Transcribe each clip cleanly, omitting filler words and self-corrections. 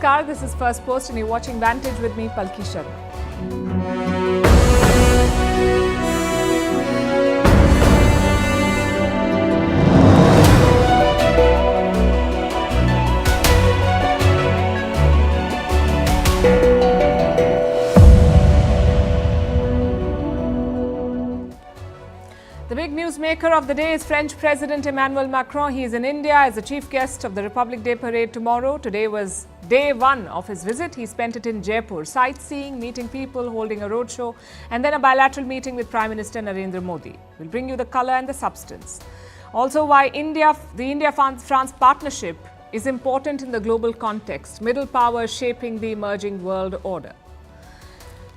Namaskar, this is Firstpost and you're watching Vantage with me, Palki Sharma. The big newsmaker of the day is French President Emmanuel Macron. He is in India as the chief guest of the Republic Day parade tomorrow. Today was day one of his visit. He spent it in Jaipur, sightseeing, meeting people, holding a roadshow, and then a bilateral meeting with Prime Minister Narendra Modi. We'll bring you the colour and the substance. Also, why the India-France partnership is important in the global context. Middle powers shaping the emerging world order.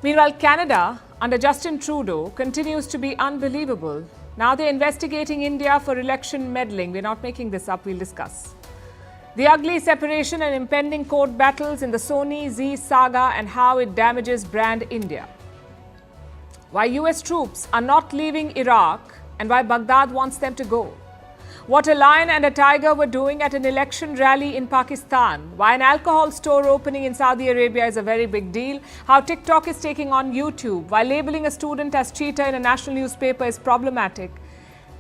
Meanwhile, Canada, under Justin Trudeau, continues to be unbelievable. Now they're investigating India for election meddling. We're not making this up, we'll discuss. The ugly separation and impending court battles in the Sony Z Saga and how it damages brand India. Why US troops are not leaving Iraq and why Baghdad wants them to go. What a lion and a tiger were doing at an election rally in Pakistan. Why an alcohol store opening in Saudi Arabia is a very big deal. How TikTok is taking on YouTube. Why labeling a student as cheater in a national newspaper is problematic.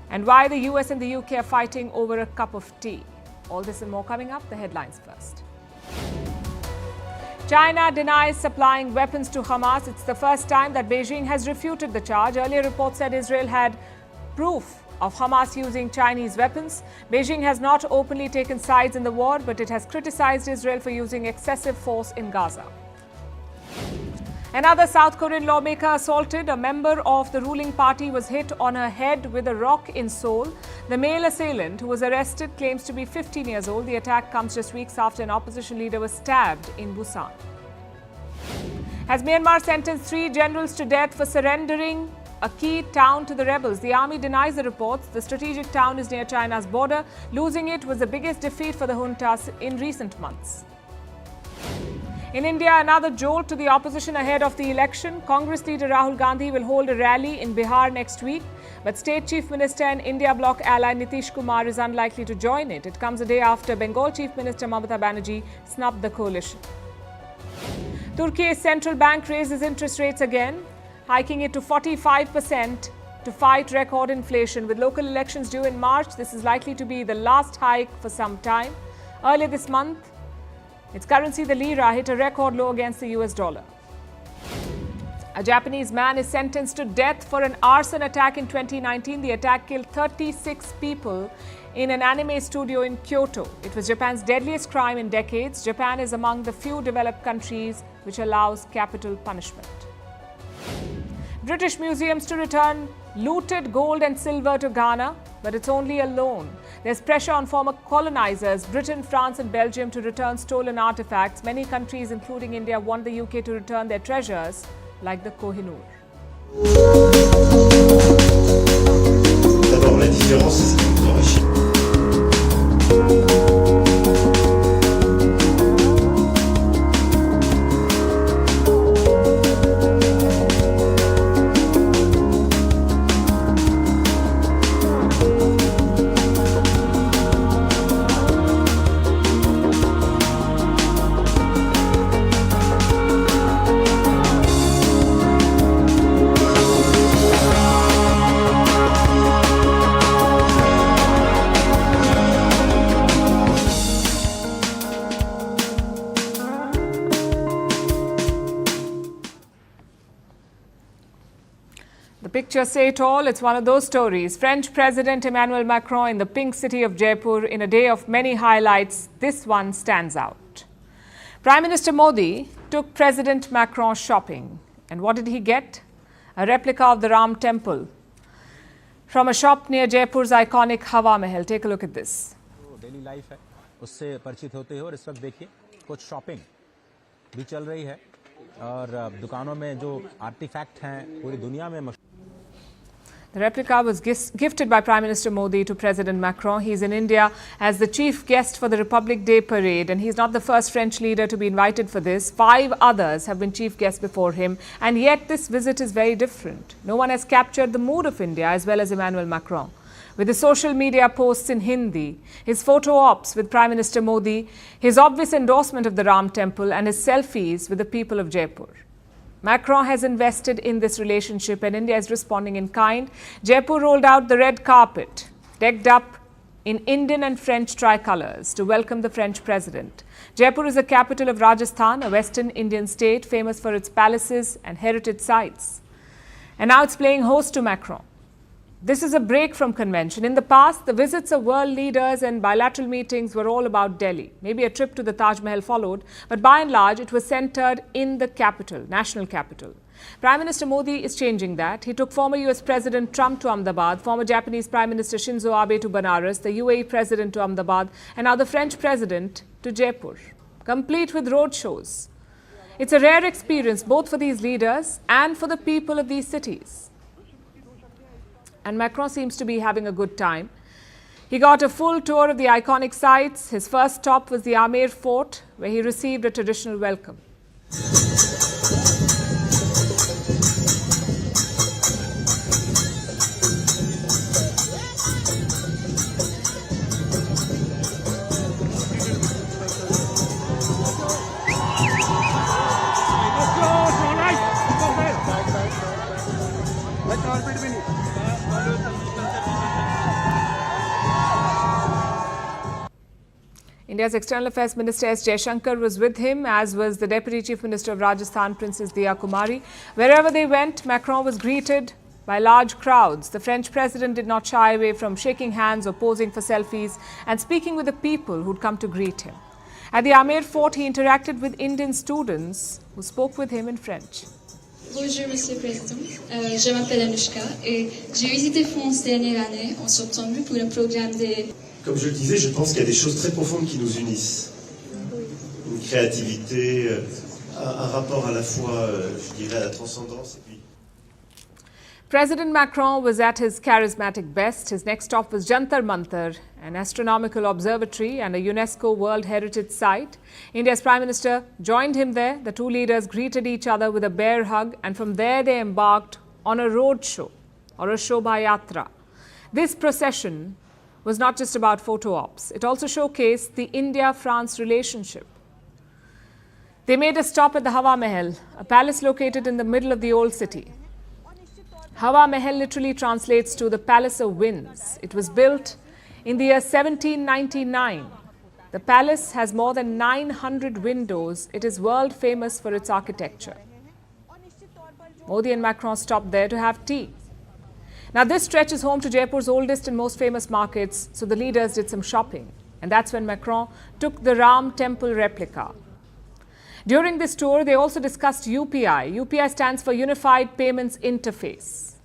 And why the US and the UK are fighting over a cup of tea. All this and more coming up. The headlines first. China denies supplying weapons to Hamas. It's the first time that Beijing has refuted the charge. Earlier reports said Israel had proof of Hamas using Chinese weapons. Beijing has not openly taken sides in the war, but it has criticized Israel for using excessive force in Gaza. Another South Korean lawmaker assaulted. A member of the ruling party was hit on her head with a rock in Seoul. The male assailant, who was arrested, claims to be 15 years old. The attack comes just weeks after an opposition leader was stabbed in Busan. Has Myanmar sentenced 3 generals to death for surrendering a key town to the rebels? The army denies the reports. The strategic town is near China's border. Losing it was the biggest defeat for the juntas in recent months. In India, another jolt to the opposition ahead of the election. Congress leader Rahul Gandhi will hold a rally in Bihar next week, but State Chief Minister and India bloc ally Nitish Kumar is unlikely to join it. It comes a day after Bengal Chief Minister Mamata Banerjee snubbed the coalition. Turkey's central bank raises interest rates again, hiking it to 45% to fight record inflation. With local elections due in March, this is likely to be the last hike for some time. Earlier this month, its currency, the lira, hit a record low against the US dollar. A Japanese man is sentenced to death for an arson attack in 2019. The attack killed 36 people in an anime studio in Kyoto. It was Japan's deadliest crime in decades. Japan is among the few developed countries which allows capital punishment. British museums to return looted gold and silver to Ghana, but it's only a loan. There's pressure on former colonizers, Britain, France and Belgium, to return stolen artifacts. Many countries, including India, want the UK to return their treasures, like the Kohinoor. D'abord, la différence, c'est ce qui nous enrichit. The pictures say it all. It's one of those stories. French President Emmanuel Macron in the pink city of Jaipur in a day of many highlights. This one stands out. Prime Minister Modi took President Macron shopping. And what did he get? A replica of the Ram Temple from a shop near Jaipur's iconic Hawa Mahal. Take a look at this. Daily life है उससे परिचित होते हो और इस वक्त देखिए कुछ शॉपिंग भी चल रही है और दुकानों में जो आर्टिफैक्ट हैं पूरी दुनिया में The replica was gifted by Prime Minister Modi to President Macron. He is in India as the chief guest for the Republic Day parade, and he's not the first French leader to be invited for this. 5 others have been chief guests before him, and yet this visit is very different. No one has captured the mood of India as well as Emmanuel Macron. with his social media posts in Hindi, his photo ops with Prime Minister Modi, his obvious endorsement of the Ram Temple and his selfies with the people of Jaipur. Macron has invested in this relationship and India is responding in kind. Jaipur rolled out the red carpet, decked up in Indian and French tricolours to welcome the French president. Jaipur is the capital of Rajasthan, a western Indian state famous for its palaces and heritage sites. And now it's playing host to Macron. This is a break from convention. In the past, the visits of world leaders and bilateral meetings were all about Delhi. Maybe a trip to the Taj Mahal followed, but by and large, it was centred in the capital, national capital. Prime Minister Modi is changing that. He took former US President Trump to Ahmedabad, former Japanese Prime Minister Shinzo Abe to Banaras, the UAE President to Ahmedabad, and now the French President to Jaipur, complete with road shows. It's a rare experience both for these leaders and for the people of these cities. And Macron seems to be having a good time. He got a full tour of the iconic sites. His first stop was the Amer Fort, where he received a traditional welcome. India's External Affairs Minister S. Jaishankar was with him, as was the Deputy Chief Minister of Rajasthan, Princess Diya Kumari. Wherever they went, Macron was greeted by large crowds. The French president did not shy away from shaking hands or posing for selfies and speaking with the people who'd come to greet him. At the Amer Fort, he interacted with Indian students who spoke with him in French. Bonjour Monsieur le Président, je m'appelle Anushka et j'ai visité France dernière année en septembre pour un programme de... Comme je le disais, je pense qu'il y a des choses très profondes qui nous unissent. Une créativité, un rapport à la fois, je dirais, à la transcendance. Et puis... President Macron was at his charismatic best. His next stop was Jantar Mantar, an astronomical observatory and a UNESCO World Heritage Site. India's Prime Minister joined him there. The two leaders greeted each other with a bear hug, and from there they embarked on a road show, or a Shobha Yatra. This procession was not just about photo ops. It also showcased the India-France relationship. They made a stop at the Hawa Mahal, a palace located in the middle of the old city. Hawa Mahal literally translates to the Palace of Winds. It was built in the year 1799. The palace has more than 900 windows. It is world famous for its architecture. Modi and Macron stopped there to have tea. Now, this stretch is home to Jaipur's oldest and most famous markets, so the leaders did some shopping. And that's when Macron took the Ram Temple replica. During this tour, they also discussed UPI. UPI stands for Unified Payments Interface,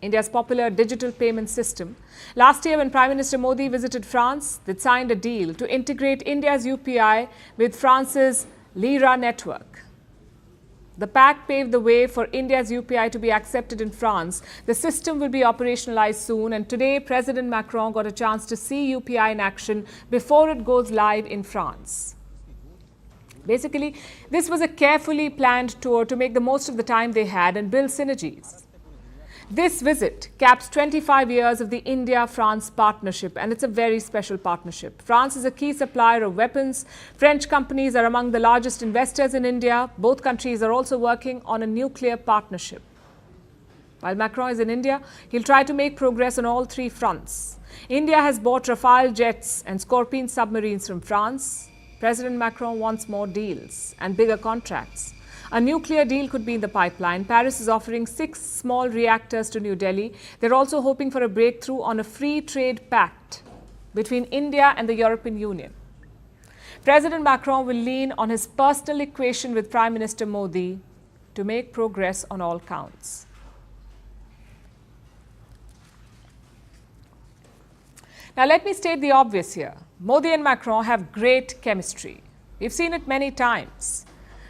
India's popular digital payment system. Last year, when Prime Minister Modi visited France, they signed a deal to integrate India's UPI with France's Lira network. The pact paved the way for India's UPI to be accepted in France. The system will be operationalized soon, and today President Macron got a chance to see UPI in action before it goes live in France. Basically, this was a carefully planned tour to make the most of the time they had and build synergies. This visit caps 25 years of the India-France partnership, and it's a very special partnership. France is a key supplier of weapons. French companies are among the largest investors in India. Both countries are also working on a nuclear partnership. While Macron is in India, he'll try to make progress on all three fronts. India has bought Rafale jets and Scorpion submarines from France. President Macron wants more deals and bigger contracts. A nuclear deal could be in the pipeline. Paris is offering 6 small reactors to New Delhi. They're also hoping for a breakthrough on a free trade pact between India and the European Union. President Macron will lean on his personal equation with Prime Minister Modi to make progress on all counts. Now, let me state the obvious here. Modi and Macron have great chemistry. We've seen it many times.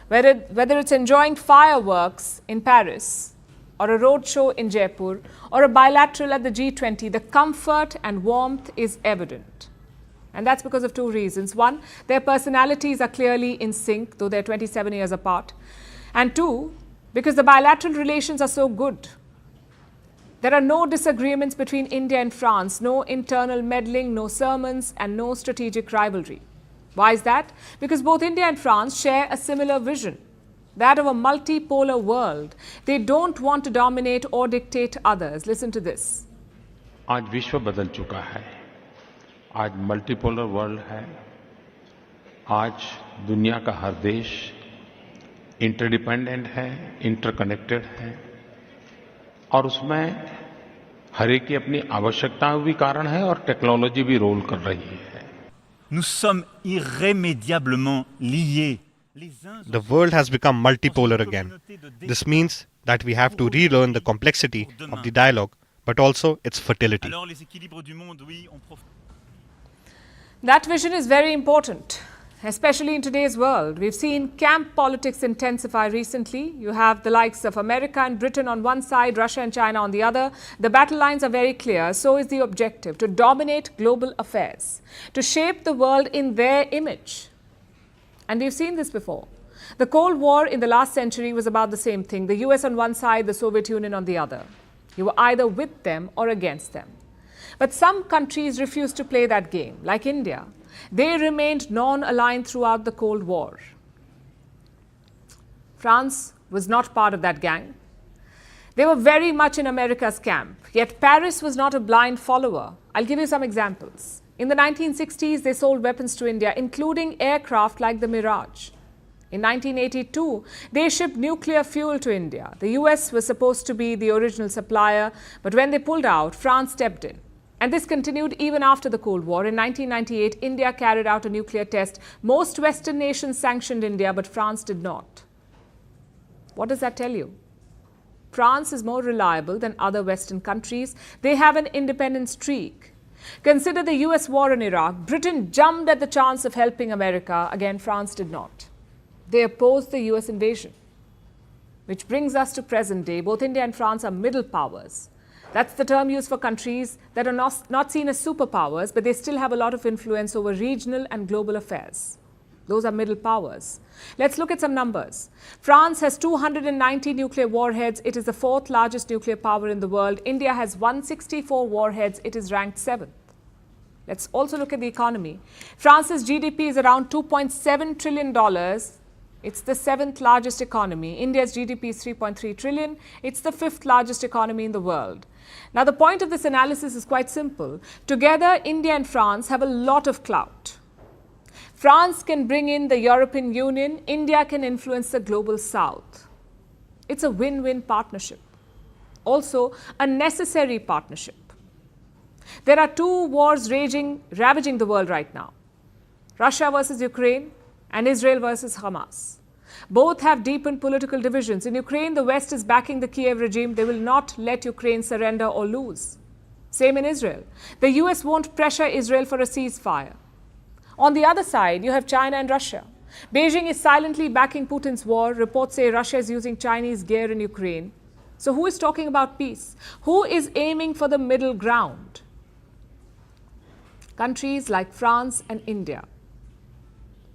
Whether it's enjoying fireworks in Paris, or a roadshow in Jaipur, or a bilateral at the G20, the comfort and warmth is evident. And that's because of 2 reasons. 1, their personalities are clearly in sync, though they're 27 years apart. And 2, because the bilateral relations are so good. There are no disagreements between India and France, no internal meddling, no sermons, and no strategic rivalry. Why is that? Because both India and France share a similar vision, that of a multipolar world. They don't want to dominate or dictate others. Listen to this. आज विश्व बदल चुका है, आज multipolar world है, आज दुनिया का हर देश इंटरडिपेंडेंट है, इंटरकनेक्टेड है और उसमें हर एक की अपनी आवश्यकताओं भी कारण है और टेक्नोलॉजी भी रोल कर रही है. Nous sommes irrémédiablement liés. The world has become multipolar again. This means that we have to relearn the complexity of the dialogue, but also its fertility. That vision is very important, especially in today's world. We've seen camp politics intensify recently. You have the likes of America and Britain on one side, Russia and China on the other. The battle lines are very clear. So is the objective: to dominate global affairs, to shape the world in their image. And we've seen this before. The Cold War in the last century was about the same thing. The US on one side, the Soviet Union on the other. You were either with them or against them. But some countries refused to play that game, like India. They remained non-aligned throughout the Cold War. France was not part of that gang. They were very much in America's camp. Yet Paris was not a blind follower. I'll give you some examples. In the 1960s, they sold weapons to India, including aircraft like the Mirage. In 1982, they shipped nuclear fuel to India. The US was supposed to be the original supplier, but when they pulled out, France stepped in. And this continued even after the Cold War. In 1998, India carried out a nuclear test. Most Western nations sanctioned India, but France did not. What does that tell you? France is more reliable than other Western countries. They have an independent streak. Consider the US war in Iraq. Britain jumped at the chance of helping America. Again, France did not. They opposed the US invasion. Which brings us to present day. Both India and France are middle powers. That's the term used for countries that are not seen as superpowers, but they still have a lot of influence over regional and global affairs. Those are middle powers. Let's look at some numbers. France has 290 nuclear warheads. It is the fourth largest nuclear power in the world. India has 164 warheads. It is ranked 7th. Let's also look at the economy. France's GDP is around $2.7 trillion. It's the 7th largest economy. India's GDP is 3.3 trillion. It's the 5th largest economy in the world. Now, the point of this analysis is quite simple. Together, India and France have a lot of clout. France can bring in the European Union. India can influence the global south. It's a win-win partnership. Also, a necessary partnership. There are two wars ravaging the world right now. Russia versus Ukraine and Israel versus Hamas. Both have deepened political divisions. In Ukraine, the West is backing the Kiev regime. They will not let Ukraine surrender or lose. Same in Israel. The US won't pressure Israel for a ceasefire. On the other side, you have China and Russia. Beijing is silently backing Putin's war. Reports say Russia is using Chinese gear in Ukraine. So who is talking about peace? Who is aiming for the middle ground? Countries like France and India.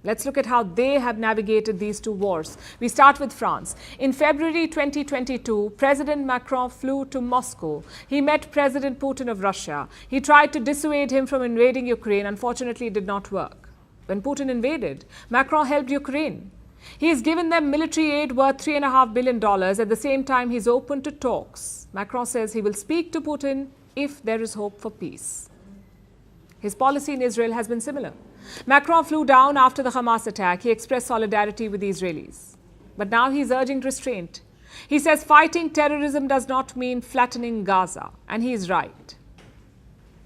Let's look at how they have navigated these two wars. We start with France. In February 2022, President Macron flew to Moscow. He met President Putin of Russia. He tried to dissuade him from invading Ukraine. Unfortunately, it did not work. When Putin invaded, Macron helped Ukraine. He has given them military aid worth $3.5 billion. At the same time, he's open to talks. Macron says he will speak to Putin if there is hope for peace. His policy in Israel has been similar. Macron flew down after the Hamas attack. He expressed solidarity with the Israelis. But now he's urging restraint. He says fighting terrorism does not mean flattening Gaza. And he is right.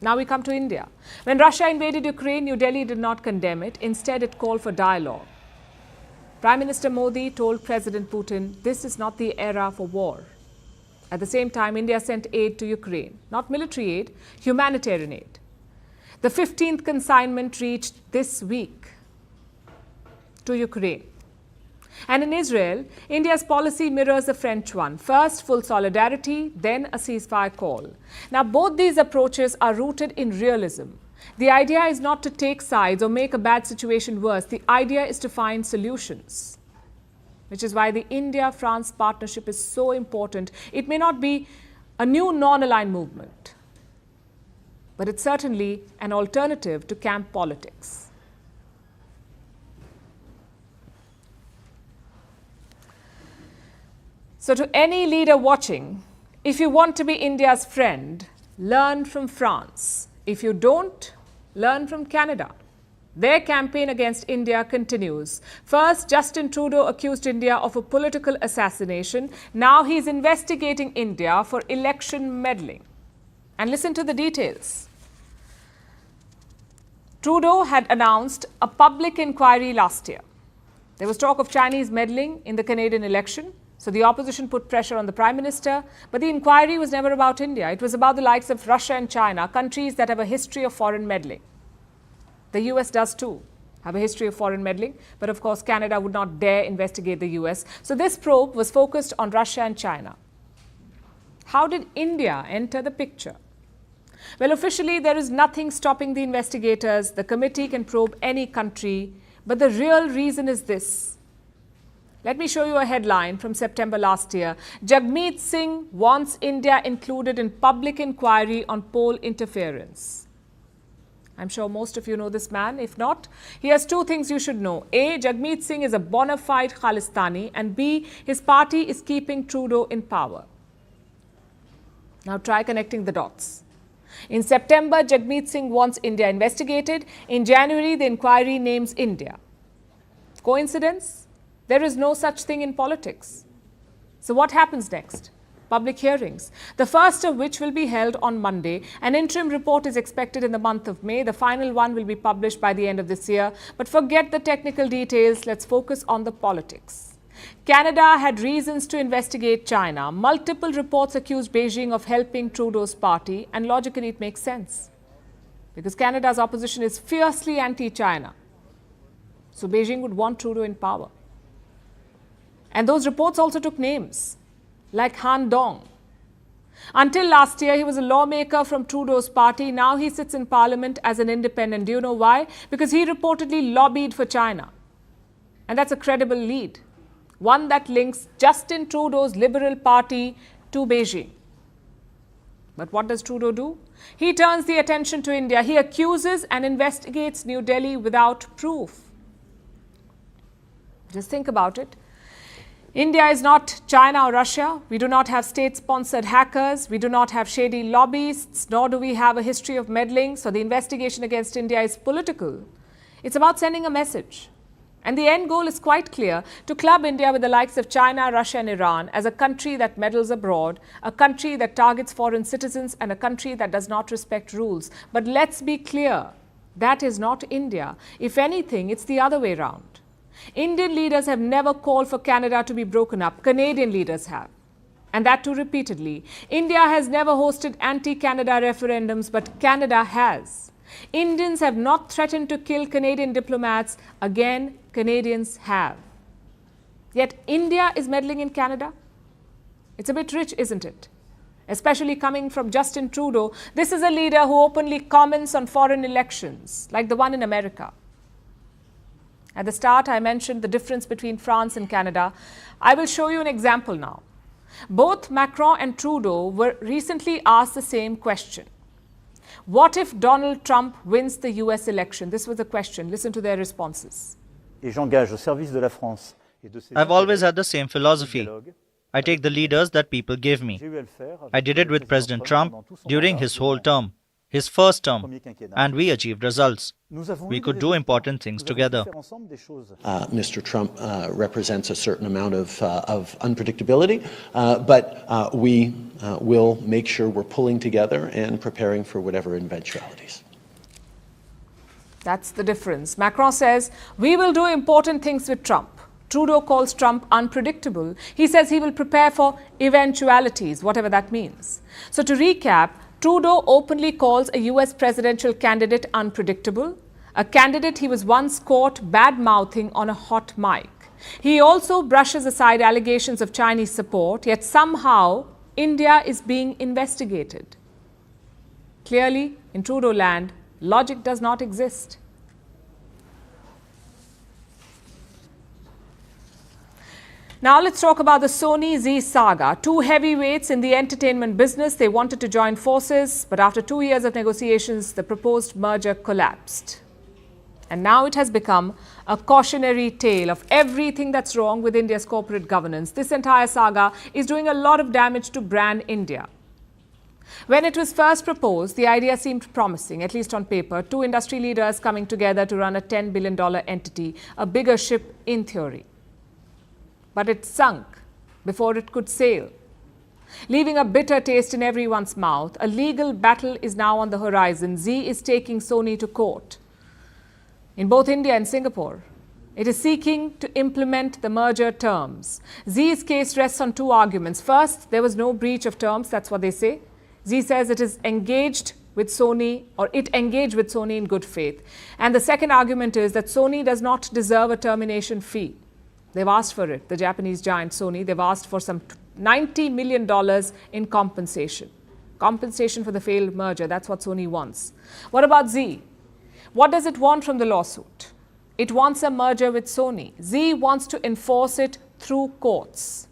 Now we come to India. When Russia invaded Ukraine, New Delhi did not condemn it. Instead, it called for dialogue. Prime Minister Modi told President Putin, this is not the era for war. At the same time, India sent aid to Ukraine. Not military aid, humanitarian aid. The 15th consignment reached this week to Ukraine. And in Israel, India's policy mirrors the French one. First, full solidarity, then a ceasefire call. Now, both these approaches are rooted in realism. The idea is not to take sides or make a bad situation worse. The idea is to find solutions, which is why the India-France partnership is so important. It may not be a new non-aligned movement. But it's certainly an alternative to camp politics. So to any leader watching, if you want to be India's friend, learn from France. If you don't, learn from Canada. Their campaign against India continues. First, Justin Trudeau accused India of a political assassination. Now he's investigating India for election meddling. And listen to the details. Trudeau had announced a public inquiry last year. There was talk of Chinese meddling in the Canadian election. So the opposition put pressure on the Prime Minister. But the inquiry was never about India. It was about the likes of Russia and China, countries that have a history of foreign meddling. The US does too have a history of foreign meddling, but of course Canada would not dare investigate the US. So this probe was focused on Russia and China. How did India enter the picture? Well, officially there is nothing stopping the investigators. The committee can probe any country, but the real reason is this. Let me show you a headline from September last year. Jagmeet Singh wants India included in public inquiry on poll interference. I'm sure most of you know this man. If not, he has two things you should know. A, Jagmeet Singh is a bona fide Khalistani, and B, his party is keeping Trudeau in power. Now try connecting the dots. In September, Jagmeet Singh wants India investigated. In January, the inquiry names India. Coincidence? There is no such thing in politics. So what happens next? Public hearings, the first of which will be held on Monday. An interim report is expected in the month of May. The final one will be published by the end of this year. But forget the technical details. Let's focus on the politics. Canada had reasons to investigate China. Multiple reports accused Beijing of helping Trudeau's party, and logically it makes sense because Canada's opposition is fiercely anti-China. So Beijing would want Trudeau in power. And those reports also took names like Han Dong. Until last year, he was a lawmaker from Trudeau's party. Now he sits in parliament as an independent. Do you know why? Because he reportedly lobbied for China. And that's a credible lead, one that links Justin Trudeau's Liberal Party to Beijing. But what does Trudeau do? He turns the attention to India. He accuses and investigates New Delhi without proof. Just think about it. India is not China or Russia. We do not have state-sponsored hackers. We do not have shady lobbyists, nor do we have a history of meddling. So the investigation against India is political. It's about sending a message. And the end goal is quite clear, to club India with the likes of China, Russia and Iran as a country that meddles abroad, a country that targets foreign citizens, and a country that does not respect rules. But let's be clear, that is not India. If anything, it's the other way around. Indian leaders have never called for Canada to be broken up. Canadian leaders have. And that too repeatedly. India has never hosted anti-Canada referendums, but Canada has. Indians have not threatened to kill Canadian diplomats. Again, Canadians have. Yet India is meddling in Canada. It's a bit rich, isn't it? Especially coming from Justin Trudeau. This is a leader who openly comments on foreign elections, like the one in America. At the start, I mentioned the difference between France and Canada. I will show you an example now. Both Macron and Trudeau were recently asked the same question. What if Donald Trump wins the US election? This was the question. Listen to their responses. I've always had the same philosophy. I take the leaders that people give me. I did it with President Trump during his whole term, his first term, and we achieved results. We could do important things together. Mr. Trump represents a certain amount of unpredictability, but we will make sure we're pulling together and preparing for whatever eventualities. That's the difference. Macron says, we will do important things with Trump. Trudeau calls Trump unpredictable. He says he will prepare for eventualities, whatever that means. So to recap, Trudeau openly calls a US presidential candidate unpredictable, a candidate he was once caught bad-mouthing on a hot mic. He also brushes aside allegations of Chinese support, yet somehow India is being investigated. Clearly, in Trudeau land, logic does not exist. Now let's talk about the Sony Z Saga. Two heavyweights in the entertainment business. They wanted to join forces, but after 2 years of negotiations, the proposed merger collapsed. And now it has become a cautionary tale of everything that's wrong with India's corporate governance. This entire saga is doing a lot of damage to brand India. When it was first proposed, the idea seemed promising, at least on paper. Two industry leaders coming together to run a $10 billion entity, a bigger ship in theory. But it sunk before it could sail, leaving a bitter taste in everyone's mouth. A legal battle is now on the horizon. Z is taking Sony to court in both India and Singapore. It is seeking to implement the merger terms. Z's case rests on two arguments. First, there was no breach of terms, that's what they say. Z says it engaged with Sony in good faith. And the second argument is that Sony does not deserve a termination fee. They've asked for it, the Japanese giant Sony. They've asked for some $90 million in compensation. Compensation for the failed merger, that's what Sony wants. What about Z? What does it want from the lawsuit? It wants a merger with Sony. Z wants to enforce it through courts.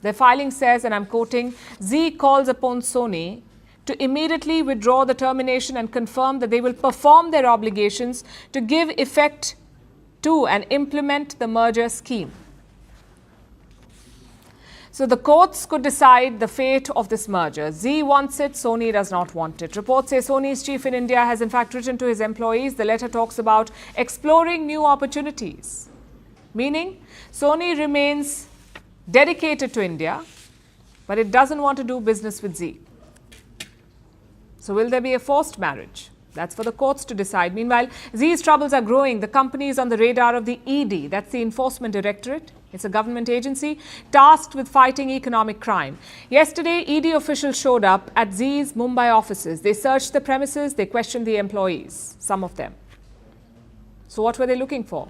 Their filing says, and I'm quoting, Z calls upon Sony to immediately withdraw the termination and confirm that they will perform their obligations to give effect to and implement the merger scheme. So the courts could decide the fate of this merger. Z wants it, Sony does not want it. Reports say Sony's chief in India has in fact written to his employees. The letter talks about exploring new opportunities, meaning Sony remains dedicated to India, but it doesn't want to do business with Z. So will there be a forced marriage? That's for the courts to decide. Meanwhile, Z's troubles are growing. The company is on the radar of the ED, that's the Enforcement Directorate. It's a government agency tasked with fighting economic crime. Yesterday, ED officials showed up at Z's Mumbai offices. They searched the premises, they questioned the employees, some of them. So what were they looking for?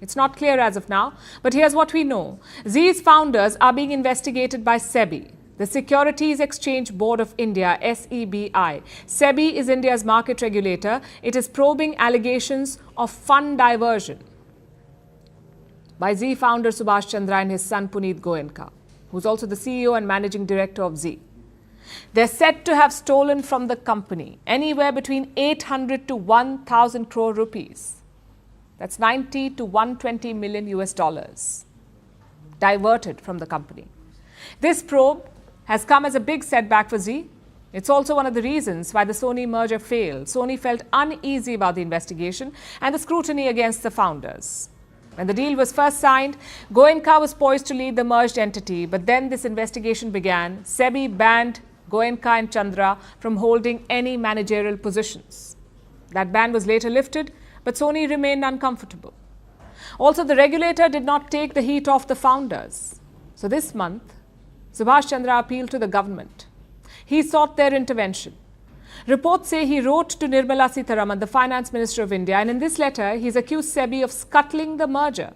It's not clear as of now, but here's what we know. Z's founders are being investigated by SEBI, the Securities Exchange Board of India, SEBI. SEBI is India's market regulator. It is probing allegations of fund diversion by Z founder Subhash Chandra and his son Puneet Goenka, who's also the CEO and managing director of Z. They're said to have stolen from the company anywhere between 800 to 1,000 crore rupees. That's 90 to 120 million US dollars diverted from the company. This probe has come as a big setback for Z. It's also one of the reasons why the Sony merger failed. Sony felt uneasy about the investigation and the scrutiny against the founders. When the deal was first signed, Goenka was poised to lead the merged entity, but then this investigation began. SEBI banned Goenka and Chandra from holding any managerial positions. That ban was later lifted, but Sony remained uncomfortable. Also, the regulator did not take the heat off the founders. So this month, Subhash Chandra appealed to the government. He sought their intervention. Reports say he wrote to Nirmala Sitharaman, the Finance Minister of India, and in this letter, he's accused SEBI of scuttling the merger.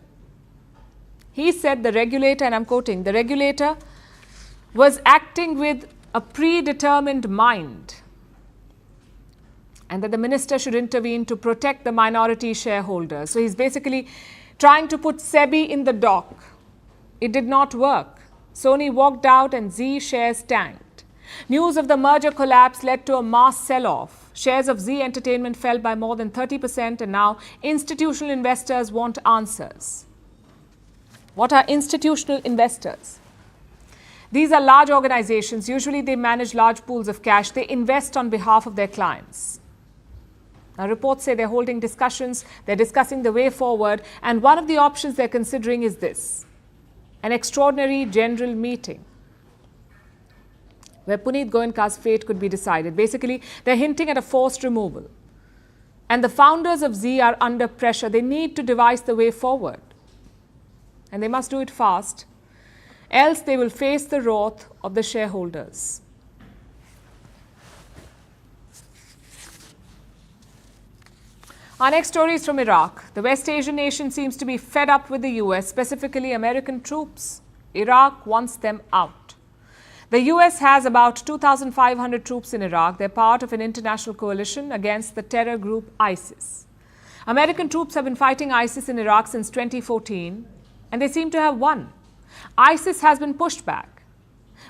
He said the regulator, and I'm quoting, the regulator was acting with a predetermined mind and that the minister should intervene to protect the minority shareholders. So he's basically trying to put SEBI in the dock. It did not work. Sony walked out and Z shares tanked. News of the merger collapse led to a mass sell-off. Shares of Z Entertainment fell by more than 30%, and now institutional investors want answers. What are institutional investors? These are large organizations. Usually they manage large pools of cash. They invest on behalf of their clients. Now, reports say they're holding discussions. They're discussing the way forward. And one of the options they're considering is this: an extraordinary general meeting where Puneet Goenka's fate could be decided. Basically, they're hinting at a forced removal. And the founders of Z are under pressure. They need to devise the way forward. And they must do it fast, else they will face the wrath of the shareholders. Our next story is from Iraq. The West Asian nation seems to be fed up with the US, specifically American troops. Iraq wants them out. The US has about 2,500 troops in Iraq. They're part of an international coalition against the terror group ISIS. American troops have been fighting ISIS in Iraq since 2014, and they seem to have won. ISIS has been pushed back.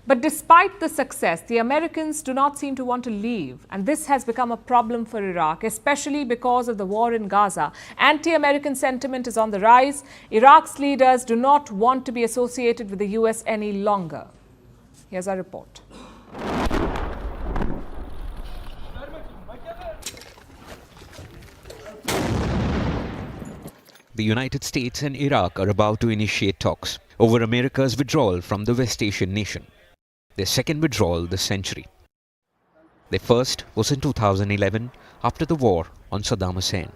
But despite the success, the Americans do not seem to want to leave, and this has become a problem for Iraq, especially because of the war in Gaza. Anti-American sentiment is on the rise. Iraq's leaders do not want to be associated with the US any longer. Here's our report. The United States and Iraq are about to initiate talks over America's withdrawal from the West Asian nation, their second withdrawal this century. Their first was in 2011 after the war on Saddam Hussein.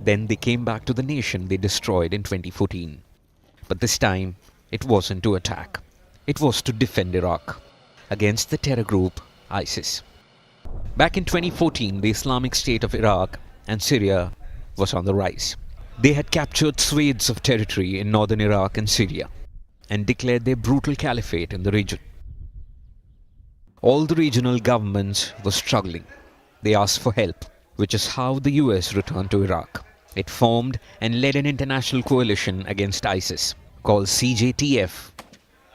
Then they came back to the nation they destroyed in 2014. But this time, it wasn't to attack. It was to defend Iraq against the terror group ISIS. Back in 2014, the Islamic State of Iraq and Syria was on the rise. They had captured swathes of territory in northern Iraq and Syria and declared their brutal caliphate in the region. All the regional governments were struggling. They asked for help, which is how the US returned to Iraq. It formed and led an international coalition against ISIS called CJTF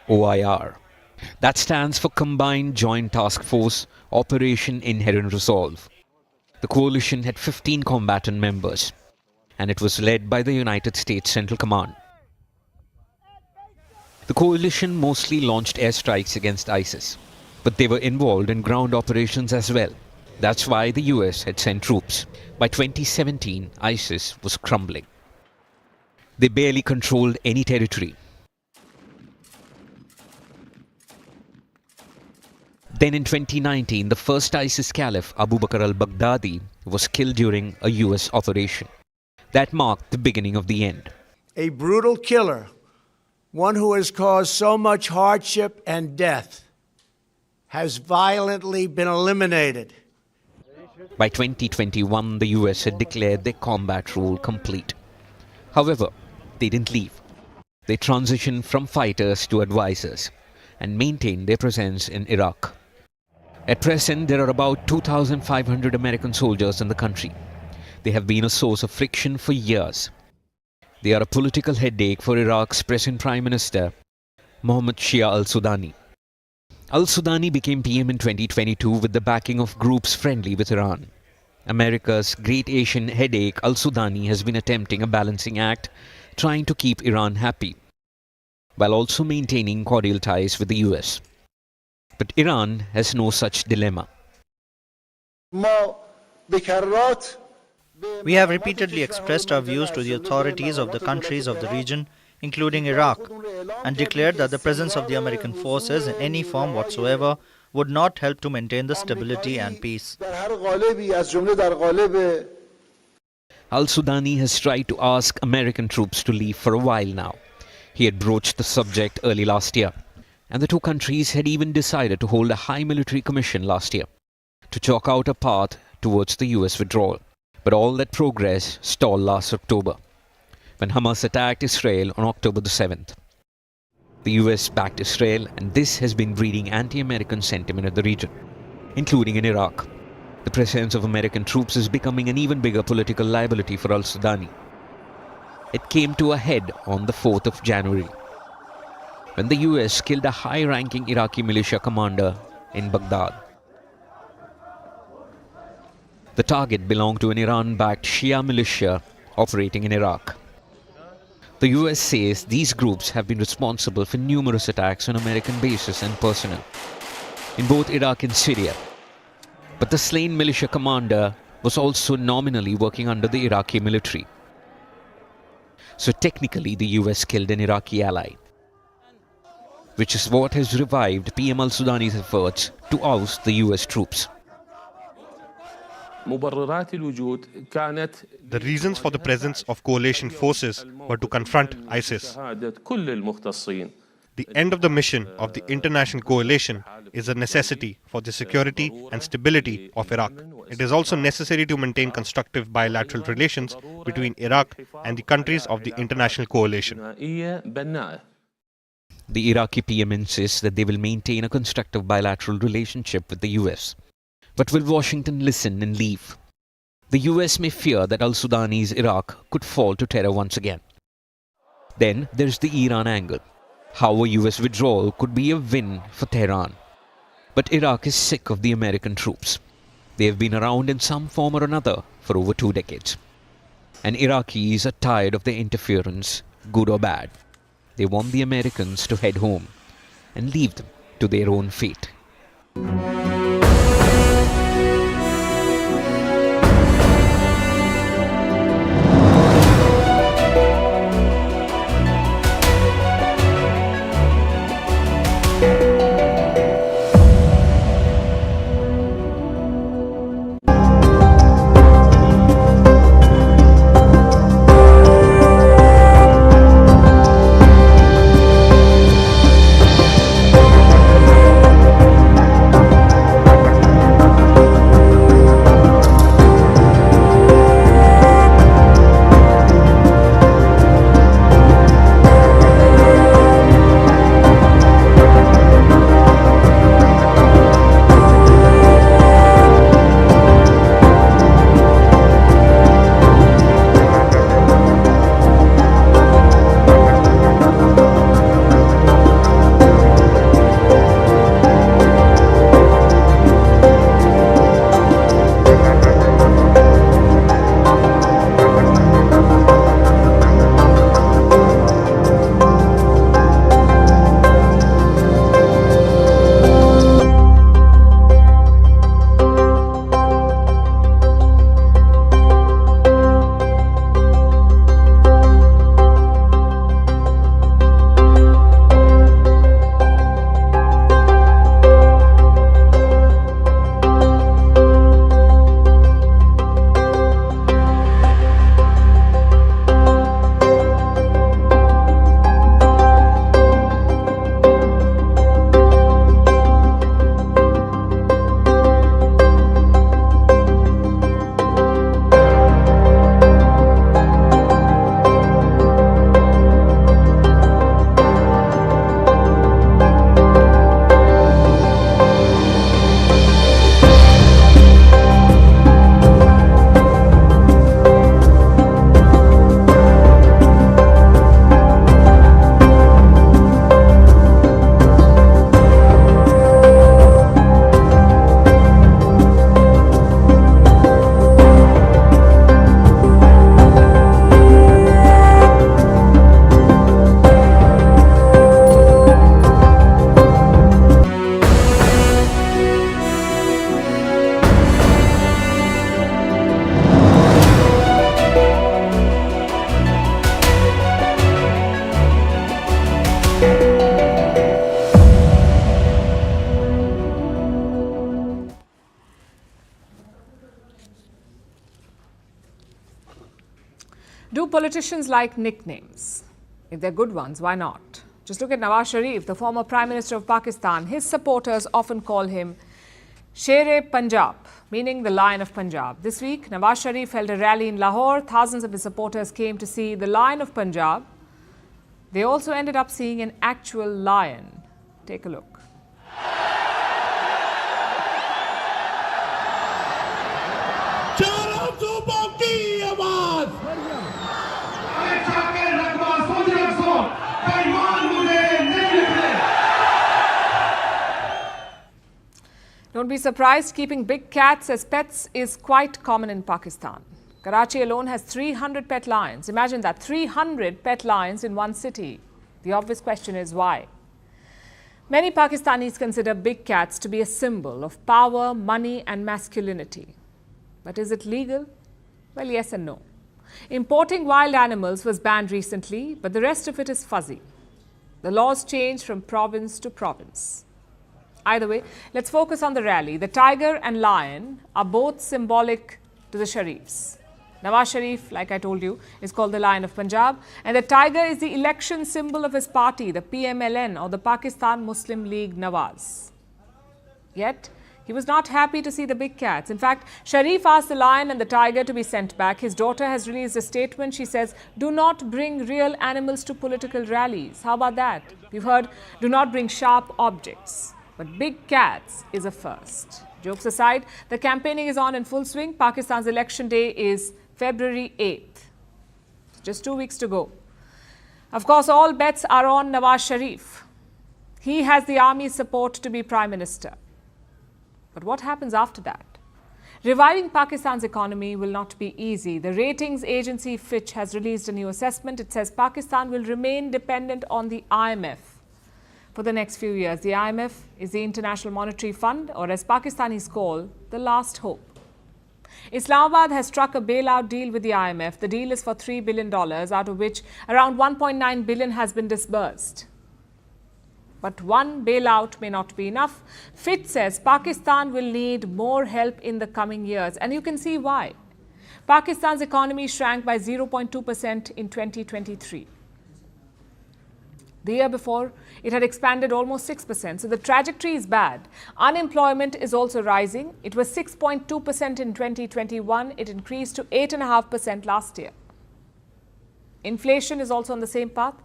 OIR. That stands for Combined Joint Task Force Operation Inherent Resolve. The coalition had 15 combatant members, and it was led by the United States Central Command. The coalition mostly launched airstrikes against ISIS, but they were involved in ground operations as well. That's why the US had sent troops. By 2017, ISIS was crumbling. They barely controlled any territory. Then in 2019, the first ISIS caliph, Abu Bakr al-Baghdadi, was killed during a US operation. That marked the beginning of the end. A brutal killer, one who has caused so much hardship and death, has violently been eliminated. By 2021, the US had declared their combat rule complete. However, they didn't leave. They transitioned from fighters to advisors and maintained their presence in Iraq. At present, there are about 2,500 American soldiers in the country. They have been a source of friction for years. They are a political headache for Iraq's present Prime Minister, Mohammed Shia al-Sudani. Al-Sudani became PM in 2022 with the backing of groups friendly with Iran. America's great Asian headache, Al-Sudani, has been attempting a balancing act, trying to keep Iran happy, while also maintaining cordial ties with the US. But Iran has no such dilemma. We have repeatedly expressed our views to the authorities of the countries of the region, including Iraq, and declared that the presence of the American forces in any form whatsoever would not help to maintain the stability and peace. Al-Sudani has tried to ask American troops to leave for a while now. He had broached the subject early last year, and the two countries had even decided to hold a high military commission last year to chalk out a path towards the US withdrawal. But all that progress stalled last October, when Hamas attacked Israel on October the 7th. The US backed Israel, and this has been breeding anti-American sentiment in the region, including in Iraq. The presence of American troops is becoming an even bigger political liability for al-Sudani. It came to a head on the 4th of January, when the US killed a high-ranking Iraqi militia commander in Baghdad. The target belonged to an Iran-backed Shia militia operating in Iraq. The US says these groups have been responsible for numerous attacks on American bases and personnel in both Iraq and Syria. But the slain militia commander was also nominally working under the Iraqi military. So technically the US killed an Iraqi ally, which is what has revived PM al-Sudani's efforts to oust the US troops. The reasons for the presence of coalition forces were to confront ISIS. The end of the mission of the international coalition is a necessity for the security and stability of Iraq. It is also necessary to maintain constructive bilateral relations between Iraq and the countries of the international coalition. The Iraqi PM insists that they will maintain a constructive bilateral relationship with the US. But will Washington listen and leave? The US may fear that al-Sudani's Iraq could fall to terror once again. Then there's the Iran angle. how a US withdrawal could be a win for Tehran. But Iraq is sick of the American troops. They have been around in some form or another for over 2 decades. And Iraqis are tired of their interference, good or bad. They want the Americans to head home and leave them to their own fate. Do politicians like nicknames? If they're good ones, why not? Just look at Nawaz Sharif, the former Prime Minister of Pakistan. His supporters often call him Sher-e-Punjab, meaning the Lion of Punjab. This week, Nawaz Sharif held a rally in Lahore. Thousands of his supporters came to see the Lion of Punjab. They also ended up seeing an actual lion. Take a look. Don't be surprised, keeping big cats as pets is quite common in Pakistan. Karachi alone has 300 pet lions. Imagine that, 300 pet lions in one city. The obvious question is why? Many Pakistanis consider big cats to be a symbol of power, money and masculinity. But is it legal? Well, yes and no. Importing wild animals was banned recently, but the rest of it is fuzzy. The laws change from province to province. Either way, let's focus on the rally. The tiger and lion are both symbolic to the Sharifs. Nawaz Sharif, like I told you, is called the Lion of Punjab, and the tiger is the election symbol of his party, the PMLN, or the Pakistan Muslim League Nawaz. Yet, he was not happy to see the big cats. In fact, Sharif asked the lion and the tiger to be sent back. His daughter has released a statement. She says, do not bring real animals to political rallies. How about that? You've heard, do not bring sharp objects. But big cats is a first. Jokes aside, the campaigning is on in full swing. Pakistan's election day is February 8th. Just 2 weeks to go. Of course, all bets are on Nawaz Sharif. He has the army's support to be Prime Minister. But what happens after that? Reviving Pakistan's economy will not be easy. The ratings agency Fitch has released a new assessment. It says Pakistan will remain dependent on the IMF for the next few years. The IMF is the International Monetary Fund, or as Pakistanis call, the last hope. Islamabad has struck a bailout deal with the IMF. The deal is for $3 billion, out of which around $1.9 billion has been disbursed. But one bailout may not be enough. Fitch says Pakistan will need more help in the coming years, and you can see why. Pakistan's economy shrank by 0.2% in 2023. The year before, it had expanded almost 6%, so the trajectory is bad. Unemployment is also rising. It was 6.2% in 2021. It increased to 8.5% last year. Inflation is also on the same path.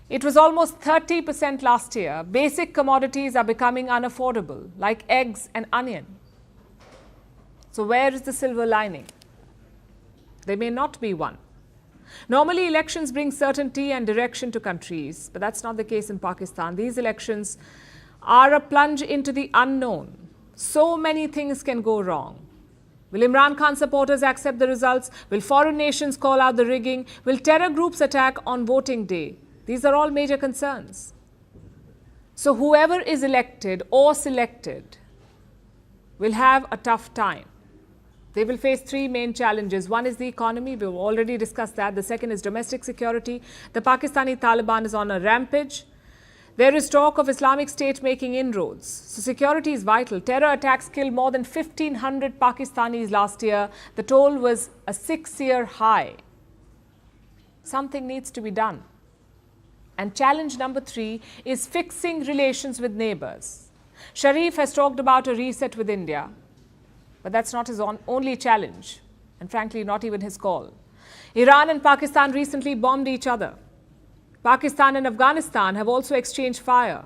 It was almost 30% last year. Basic commodities are becoming unaffordable, like eggs and onion. So where is the silver lining? There may not be one. Normally, elections bring certainty and direction to countries, but that's not the case in Pakistan. These elections are a plunge into the unknown. So many things can go wrong. Will Imran Khan supporters accept the results? Will foreign nations call out the rigging? Will terror groups attack on voting day? These are all major concerns. So whoever is elected or selected will have a tough time. They will face three main challenges. One is the economy. We've already discussed that. The second is domestic security. The Pakistani Taliban is on a rampage. There is talk of Islamic State making inroads. So security is vital. Terror attacks killed more than 1,500 Pakistanis last year. The toll was a 6-year high. Something needs to be done. And challenge number 3 is fixing relations with neighbors. Sharif has talked about a reset with India. But that's not his only challenge, and frankly, not even his call. Iran and Pakistan recently bombed each other. Pakistan and Afghanistan have also exchanged fire.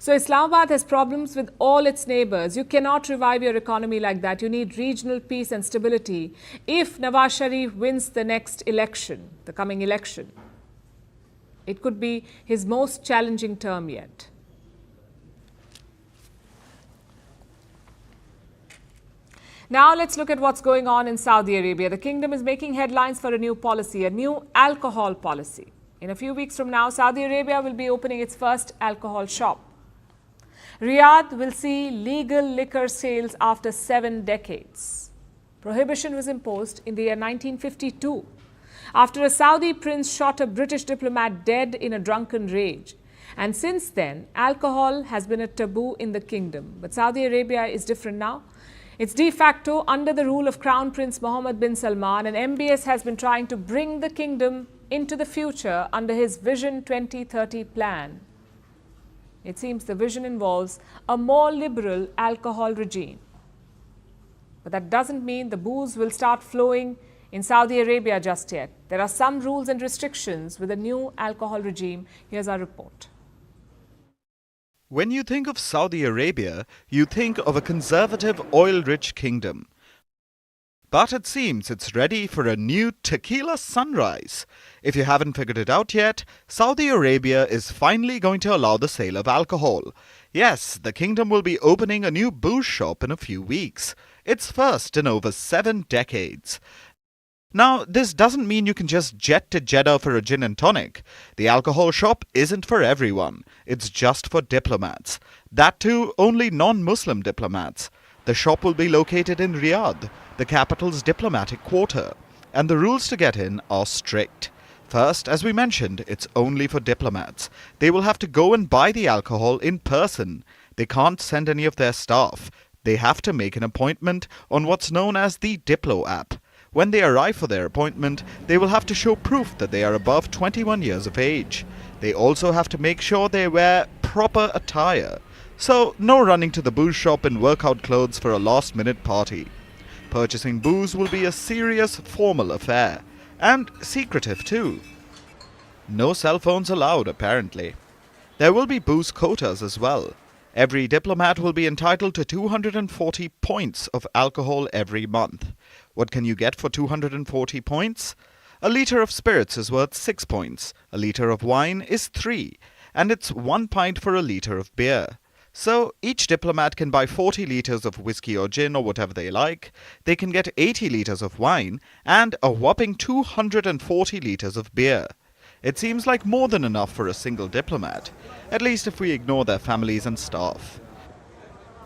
So Islamabad has problems with all its neighbors. You cannot revive your economy like that. You need regional peace and stability. If Nawaz Sharif wins the next election, the coming election, it could be his most challenging term yet. Now let's look at what's going on in Saudi Arabia. The kingdom is making headlines for a new policy, a new alcohol policy. In a few weeks from now, Saudi Arabia will be opening its first alcohol shop. Riyadh will see legal liquor sales after 7 decades. Prohibition was imposed in the year 1952 after a Saudi prince shot a British diplomat dead in a drunken rage. And since then, alcohol has been a taboo in the kingdom. But Saudi Arabia is different now. It's de facto under the rule of Crown Prince Mohammed bin Salman, and MBS has been trying to bring the kingdom into the future under his Vision 2030 plan. It seems the vision involves a more liberal alcohol regime. But that doesn't mean the booze will start flowing in Saudi Arabia just yet. There are some rules and restrictions with the new alcohol regime. Here's our report. When you think of Saudi Arabia, you think of a conservative, oil-rich kingdom. But it seems it's ready for a new tequila sunrise. If you haven't figured it out yet, Saudi Arabia is finally going to allow the sale of alcohol. Yes, the kingdom will be opening a new booze shop in a few weeks. Its first in over 7 decades. Now, this doesn't mean you can just jet to Jeddah for a gin and tonic. The alcohol shop isn't for everyone. It's just for diplomats. That too, only non-Muslim diplomats. The shop will be located in Riyadh, the capital's diplomatic quarter. And the rules to get in are strict. First, as we mentioned, it's only for diplomats. They will have to go and buy the alcohol in person. They can't send any of their staff. They have to make an appointment on what's known as the Diplo app. When they arrive for their appointment, they will have to show proof that they are above 21 years of age. They also have to make sure they wear proper attire. So, no running to the booze shop in workout clothes for a last-minute party. Purchasing booze will be a serious, formal affair. And secretive too. No cell phones allowed, apparently. There will be booze quotas as well. Every diplomat will be entitled to 240 points of alcohol every month. What can you get for 240 points? A litre of spirits is worth 6 points, a litre of wine is 3, and it's 1 pint for a litre of beer. So each diplomat can buy 40 litres of whiskey or gin or whatever they like, they can get 80 litres of wine, and a whopping 240 litres of beer. It seems like more than enough for a single diplomat, at least if we ignore their families and staff.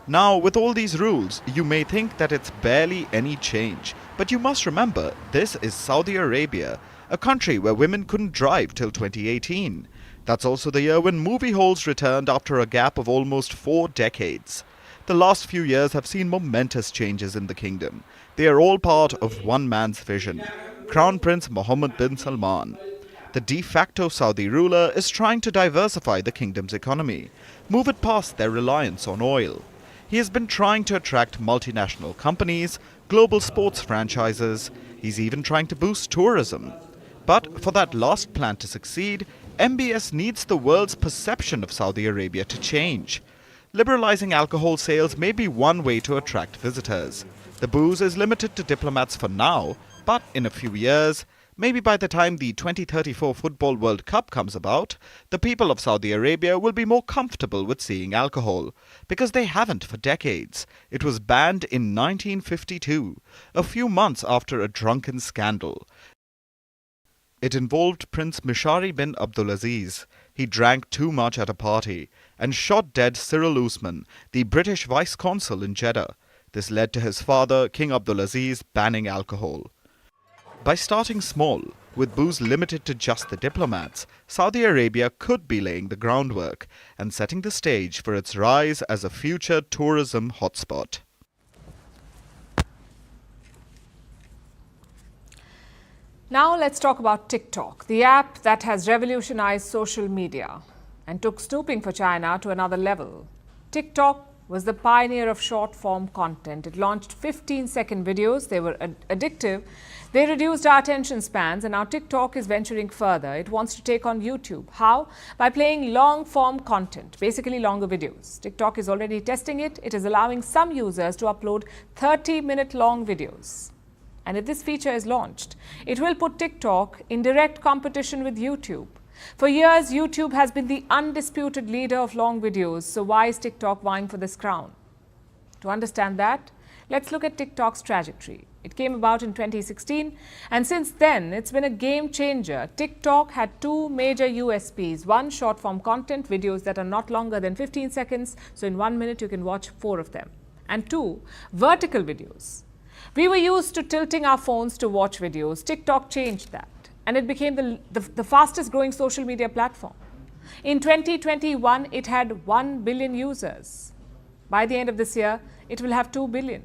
Now, with all these rules, you may think that it's barely any change, but you must remember, this is Saudi Arabia, a country where women couldn't drive till 2018. That's also the year when movie halls returned after a gap of almost 4 decades. The last few years have seen momentous changes in the kingdom. They are all part of one man's vision, Crown Prince Mohammed bin Salman. The de facto Saudi ruler is trying to diversify the kingdom's economy, move it past their reliance on oil. He has been trying to attract multinational companies, global sports franchises. He's even trying to boost tourism. But for that last plan to succeed, MBS needs the world's perception of Saudi Arabia to change. Liberalizing alcohol sales may be one way to attract visitors. The booze is limited to diplomats for now, but in a few years, maybe by the time the 2034 Football World Cup comes about, the people of Saudi Arabia will be more comfortable with seeing alcohol, because they haven't for decades. It was banned in 1952, a few months after a drunken scandal. It involved Prince Mishari bin Abdulaziz. He drank too much at a party and shot dead Cyril Usman, the British vice-consul in Jeddah. This led to his father, King Abdulaziz, banning alcohol. By starting small, with booze limited to just the diplomats, Saudi Arabia could be laying the groundwork and setting the stage for its rise as a future tourism hotspot. Now let's talk about TikTok, the app that has revolutionized social media and took snooping for China to another level. TikTok was the pioneer of short-form content. It launched 15-second videos. They were addictive. They reduced our attention spans, and now TikTok is venturing further. It wants to take on YouTube. How? By playing long-form content, basically longer videos. TikTok is already testing it. It is allowing some users to upload 30-minute long videos. And if this feature is launched, it will put TikTok in direct competition with YouTube. For years, YouTube has been the undisputed leader of long videos, so why is TikTok vying for this crown? To understand that, let's look at TikTok's trajectory. It came about in 2016, and since then, it's been a game changer. TikTok had 2 major USPs. One, short-form content, videos that are not longer than 15 seconds, so in 1 minute you can watch 4 of them. And 2, vertical videos. We were used to tilting our phones to watch videos. TikTok changed that, and it became the fastest growing social media platform. In 2021, it had 1 billion users. By the end of this year, it will have 2 billion.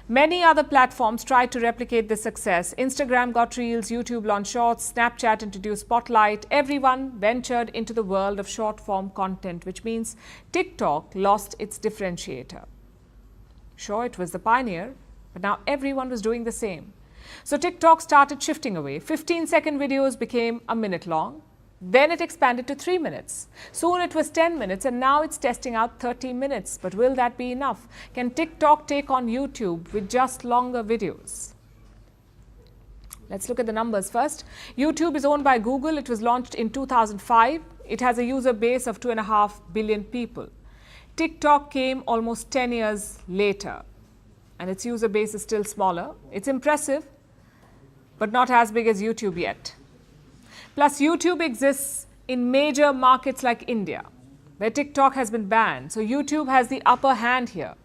Many other platforms tried to replicate this success. Instagram got Reels, YouTube launched Shorts, Snapchat introduced Spotlight. Everyone ventured into the world of short-form content, which means TikTok lost its differentiator. Sure, it was the pioneer, but now everyone was doing the same. So TikTok started shifting away. 15-second videos became a minute long. Then it expanded to 3 minutes. Soon it was 10 minutes, and now it's testing out 30 minutes. But will that be enough? Can TikTok take on YouTube with just longer videos? Let's look at the numbers first. YouTube is owned by Google. It was launched in 2005. It has a user base of 2.5 billion people. TikTok came almost 10 years later, and its user base is still smaller. It's impressive, but not as big as YouTube yet. Plus, YouTube exists in major markets like India, where TikTok has been banned. So YouTube has the upper hand here.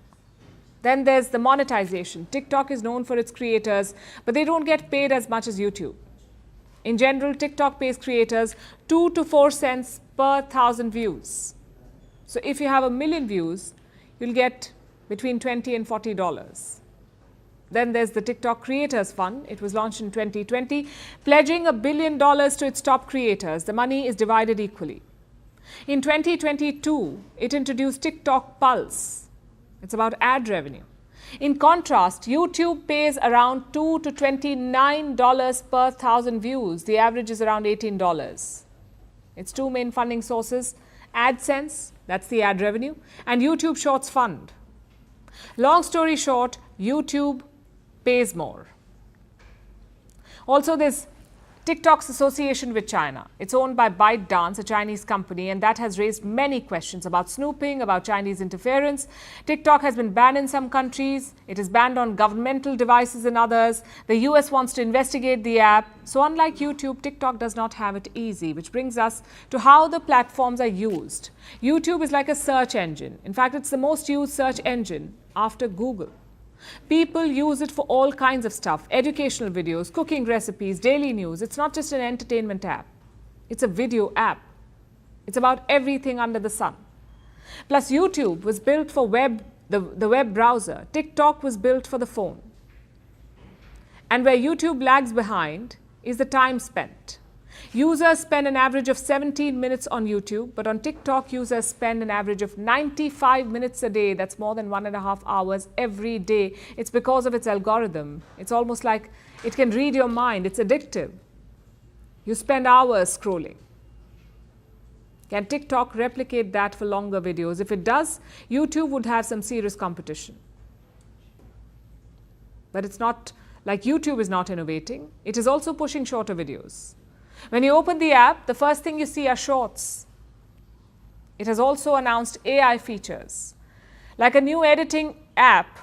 Then there's the monetization. TikTok is known for its creators, but they don't get paid as much as YouTube. In general, TikTok pays creators 2 to 4 cents per 1,000 views. So if you have 1 million views, you'll get between $20 and $40. Then there's the TikTok Creators Fund. It was launched in 2020, pledging $1 billion to its top creators. The money is divided equally. In 2022, it introduced TikTok Pulse. It's about ad revenue. In contrast, YouTube pays around $2 to $29 per 1,000 views. The average is around $18. Its 2 main funding sources, AdSense, that's the ad revenue, and YouTube Shorts Fund. Long story short, YouTube pays more. Also, there's TikTok's association with China. It's owned by ByteDance, a Chinese company, and that has raised many questions about snooping, about Chinese interference. TikTok has been banned in some countries. It is banned on governmental devices in others. The US wants to investigate the app. So unlike YouTube, TikTok does not have it easy, which brings us to how the platforms are used. YouTube is like a search engine. In fact, it's the most used search engine after Google. People use it for all kinds of stuff, educational videos, cooking recipes, daily news. It's not just an entertainment app. It's a video app. It's about everything under the sun. Plus, YouTube was built for the web browser. TikTok was built for the phone. And where YouTube lags behind is the time spent. Users spend an average of 17 minutes on YouTube, but on TikTok, users spend an average of 95 minutes a day. That's more than 1.5 hours every day. It's because of its algorithm. It's almost like it can read your mind. It's addictive. You spend hours scrolling. Can TikTok replicate that for longer videos? If it does, YouTube would have some serious competition. But it's not like YouTube is not innovating. It is also pushing shorter videos. When you open the app, the first thing you see are shorts. It has also announced AI features, like a new editing app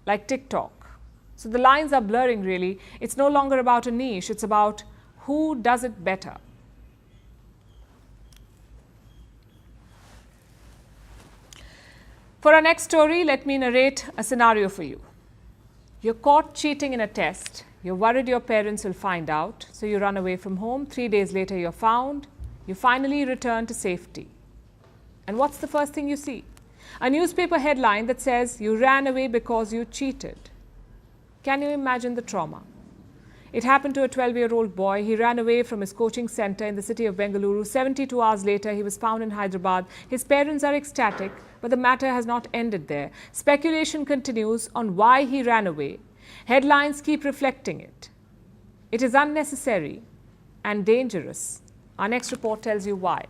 like TikTok. So the lines are blurring really. It's no longer about a niche, it's about who does it better. For our next story, let me narrate a scenario for you. You're caught cheating in a test. You're worried your parents will find out, so you run away from home. 3 days later, you're found. You finally return to safety. And what's the first thing you see? A newspaper headline that says you ran away because you cheated. Can you imagine the trauma? It happened to a 12-year-old boy. He ran away from his coaching center in the city of Bengaluru. 72 hours later, he was found in Hyderabad. His parents are ecstatic, but the matter has not ended there. Speculation continues on why he ran away. Headlines keep reflecting it. It is unnecessary and dangerous. Our next report tells you why.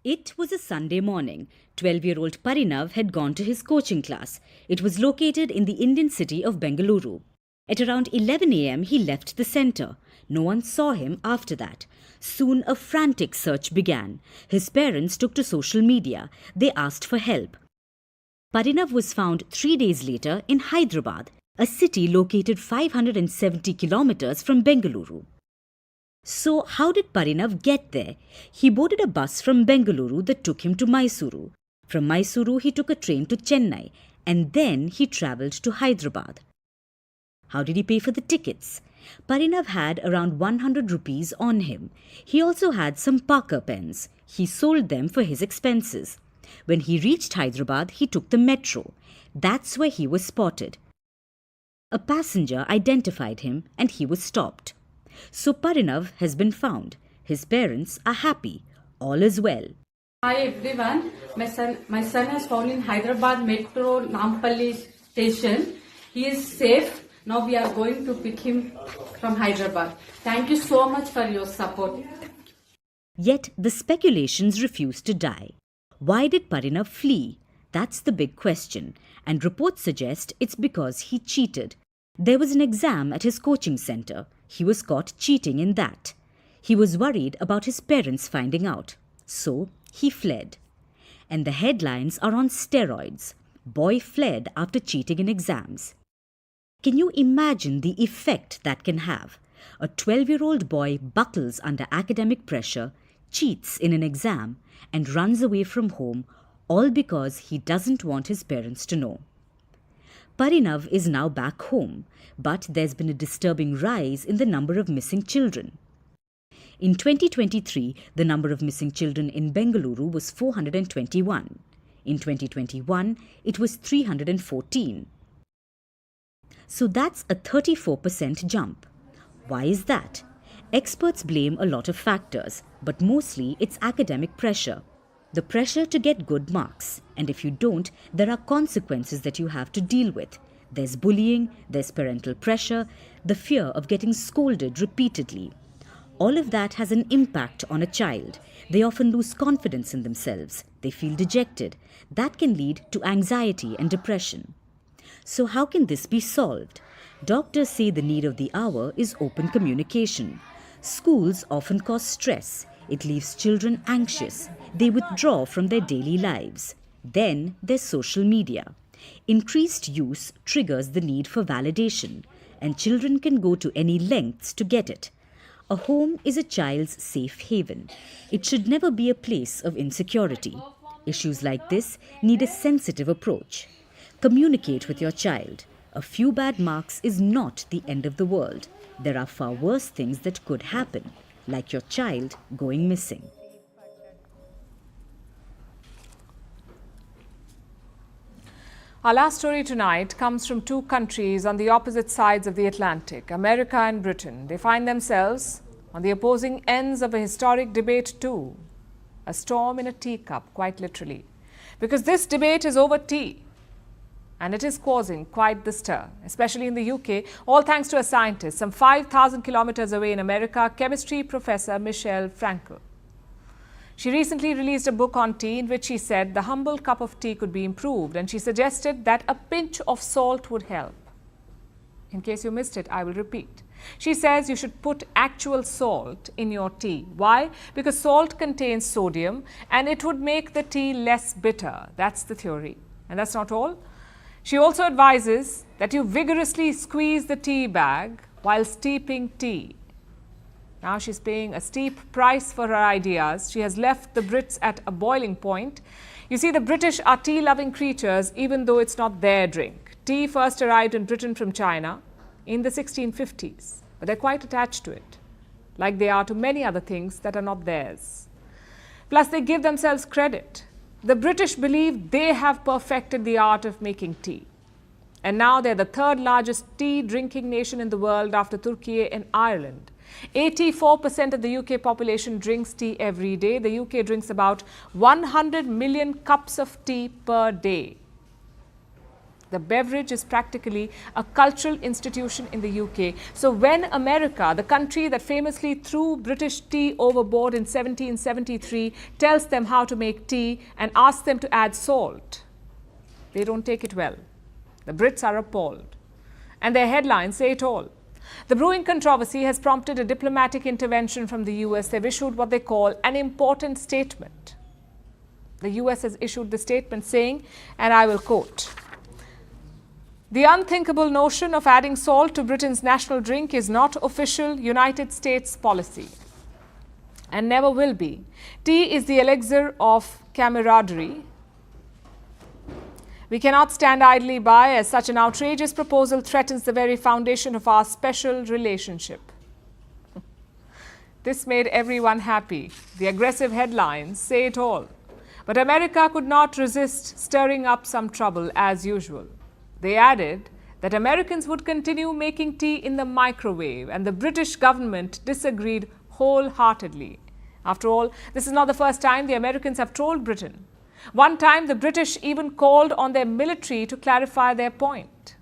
It was a Sunday morning. 12-year-old Parinav had gone to his coaching class. It was located in the Indian city of Bengaluru. At around 11 a.m., he left the center. No one saw him after that. Soon a frantic search began. His parents took to social media. They asked for help. Parinav was found 3 days later in Hyderabad, a city located 570 kilometers from Bengaluru. So how did Parinav get there? He boarded a bus from Bengaluru that took him to Mysuru. From Mysuru, he took a train to Chennai, and then he travelled to Hyderabad. How did he pay for the tickets? Parinav had around 100 rupees on him. He also had some Parker pens. He sold them for his expenses. When he reached Hyderabad, he took the metro. That's where he was spotted. A passenger identified him and he was stopped. So Parinav has been found. His parents are happy. All is well. Hi everyone. My son is found in Hyderabad Metro Nampalli station. He is safe. Now we are going to pick him from Hyderabad. Thank you so much for your support. Yet the speculations refuse to die. Why did Parinav flee? That's the big question, and reports suggest it's because he cheated. There was an exam at his coaching center. He was caught cheating in that. He was worried about his parents finding out. So he fled. And the headlines are on steroids. Boy fled after cheating in exams. Can you imagine the effect that can have? A 12-year-old boy buckles under academic pressure, cheats in an exam, and runs away from home, all because he doesn't want his parents to know. Parinav is now back home, but there's been a disturbing rise in the number of missing children. In 2023, the number of missing children in Bengaluru was 421. In 2021, it was 314. So that's a 34% jump. Why is that? Experts blame a lot of factors, but mostly it's academic pressure. The pressure to get good marks, and if you don't, there are consequences that you have to deal with. There's bullying, there's parental pressure, the fear of getting scolded repeatedly. All of that has an impact on a child. They often lose confidence in themselves. They feel dejected. That can lead to anxiety and depression. So how can this be solved? Doctors say the need of the hour is open communication. Schools often cause stress. It leaves children anxious. They withdraw from their daily lives. Then there's social media. Increased use triggers the need for validation, and children can go to any lengths to get it. A home is a child's safe haven. It should never be a place of insecurity. Issues like this need a sensitive approach. Communicate with your child. A few bad marks is not the end of the world. There are far worse things that could happen, like your child going missing. Our last story tonight comes from two countries on the opposite sides of the Atlantic, America and Britain. They find themselves on the opposing ends of a historic debate too. A storm in a teacup, quite literally. Because this debate is over tea. And it is causing quite the stir, especially in the UK, all thanks to a scientist some 5,000 kilometers away in America, chemistry professor Michelle Frankel. She recently released a book on tea in which she said the humble cup of tea could be improved, and she suggested that a pinch of salt would help. In case you missed it, I will repeat. She says you should put actual salt in your tea. Why? Because salt contains sodium and it would make the tea less bitter. That's the theory. And that's not all. She also advises that you vigorously squeeze the tea bag while steeping tea. Now she's paying a steep price for her ideas. She has left the Brits at a boiling point. You see, the British are tea-loving creatures, even though it's not their drink. Tea first arrived in Britain from China in the 1650s, but they're quite attached to it, like they are to many other things that are not theirs. Plus, they give themselves credit. The British believe they have perfected the art of making tea. And now they're the third largest tea drinking nation in the world after Turkey and Ireland. 84% of the UK population drinks tea every day. The UK drinks about 100 million cups of tea per day. The beverage is practically a cultural institution in the UK. So when America, the country that famously threw British tea overboard in 1773, tells them how to make tea and asks them to add salt, they don't take it well. The Brits are appalled. And their headlines say it all. The brewing controversy has prompted a diplomatic intervention from the US. They've issued what they call an important statement. The US has issued the statement saying, and I will quote, "The unthinkable notion of adding salt to Britain's national drink is not official United States policy and never will be. Tea is the elixir of camaraderie. We cannot stand idly by as such an outrageous proposal threatens the very foundation of our special relationship." This made everyone happy. The aggressive headlines say it all. But America could not resist stirring up some trouble as usual. They added that Americans would continue making tea in the microwave, and the British government disagreed wholeheartedly. After all, this is not the first time the Americans have trolled Britain. One time, the British even called on their military to clarify their point.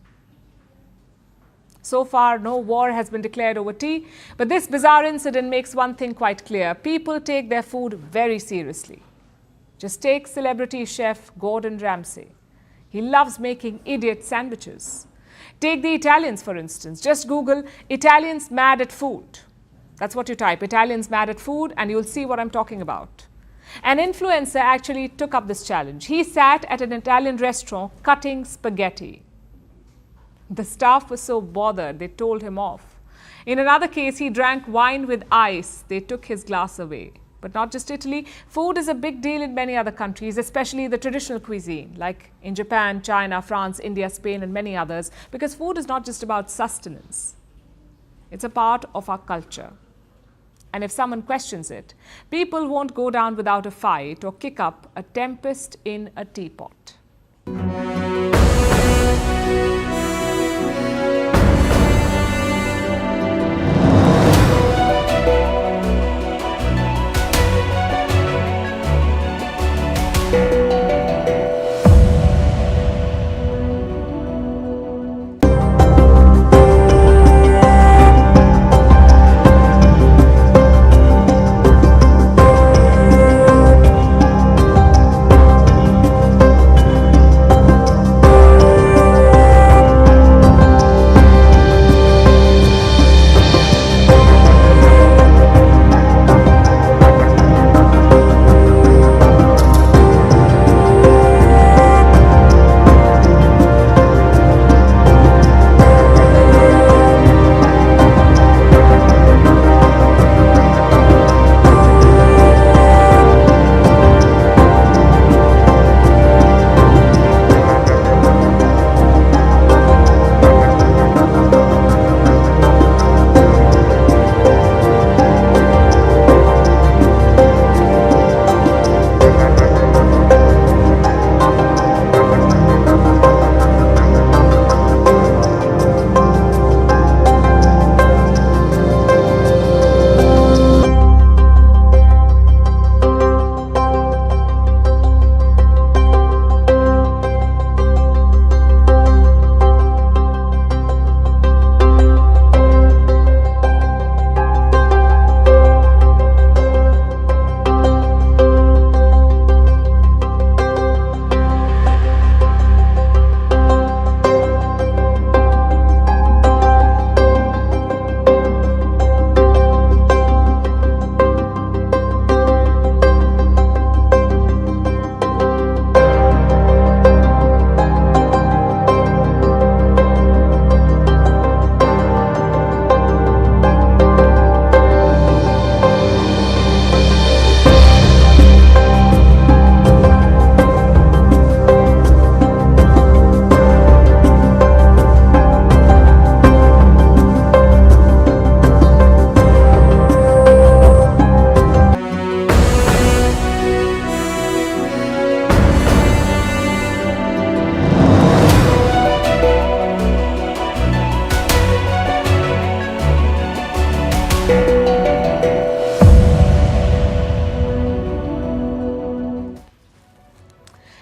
So far, no war has been declared over tea, but this bizarre incident makes one thing quite clear. People take their food very seriously. Just take celebrity chef Gordon Ramsay. He loves making idiot sandwiches. Take the Italians, for instance. Just Google Italians mad at food. That's what you type, Italians mad at food, and you'll see what I'm talking about. An influencer actually took up this challenge. He sat at an Italian restaurant cutting spaghetti. The staff was so bothered, they told him off. In another case, he drank wine with ice. They took his glass away. But not just Italy. Food is a big deal in many other countries, especially the traditional cuisine, like in Japan, China, France, India, Spain, and many others, because food is not just about sustenance. It's a part of our culture. And if someone questions it, people won't go down without a fight or kick up a tempest in a teapot.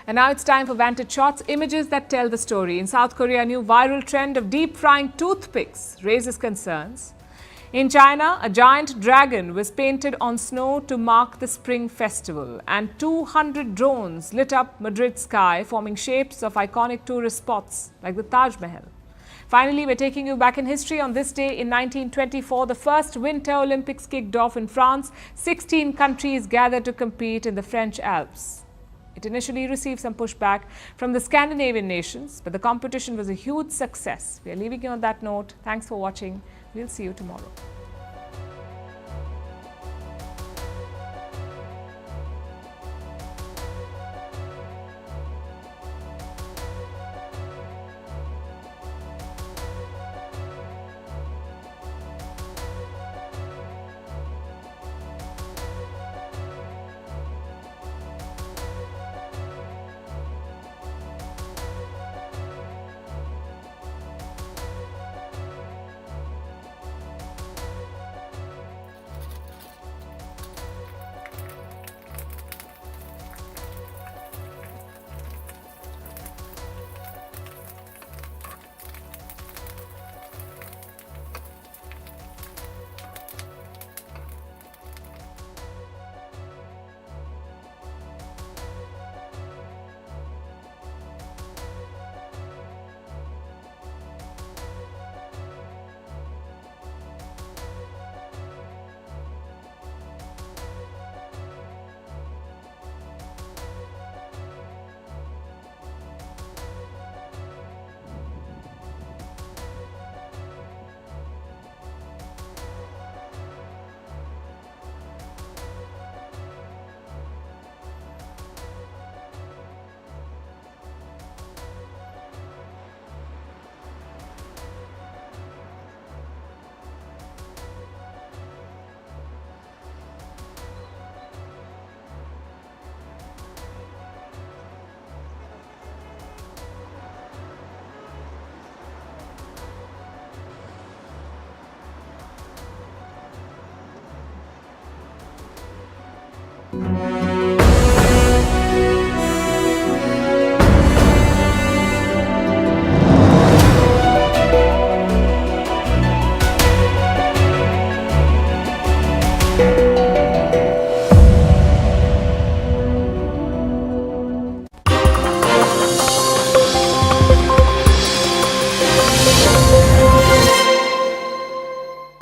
And now it's time for Vantage Shots, images that tell the story. In South Korea, a new viral trend of deep frying toothpicks raises concerns. In China, a giant dragon was painted on snow to mark the Spring Festival, and 200 drones lit up Madrid's sky, forming shapes of iconic tourist spots like the Taj Mahal. Finally, we're taking you back in history. On this day in 1924, the first Winter Olympics kicked off in France. 16 countries gathered to compete in the French Alps. It initially received some pushback from the Scandinavian nations, but the competition was a huge success. We are leaving you on that note. Thanks for watching. We'll see you tomorrow.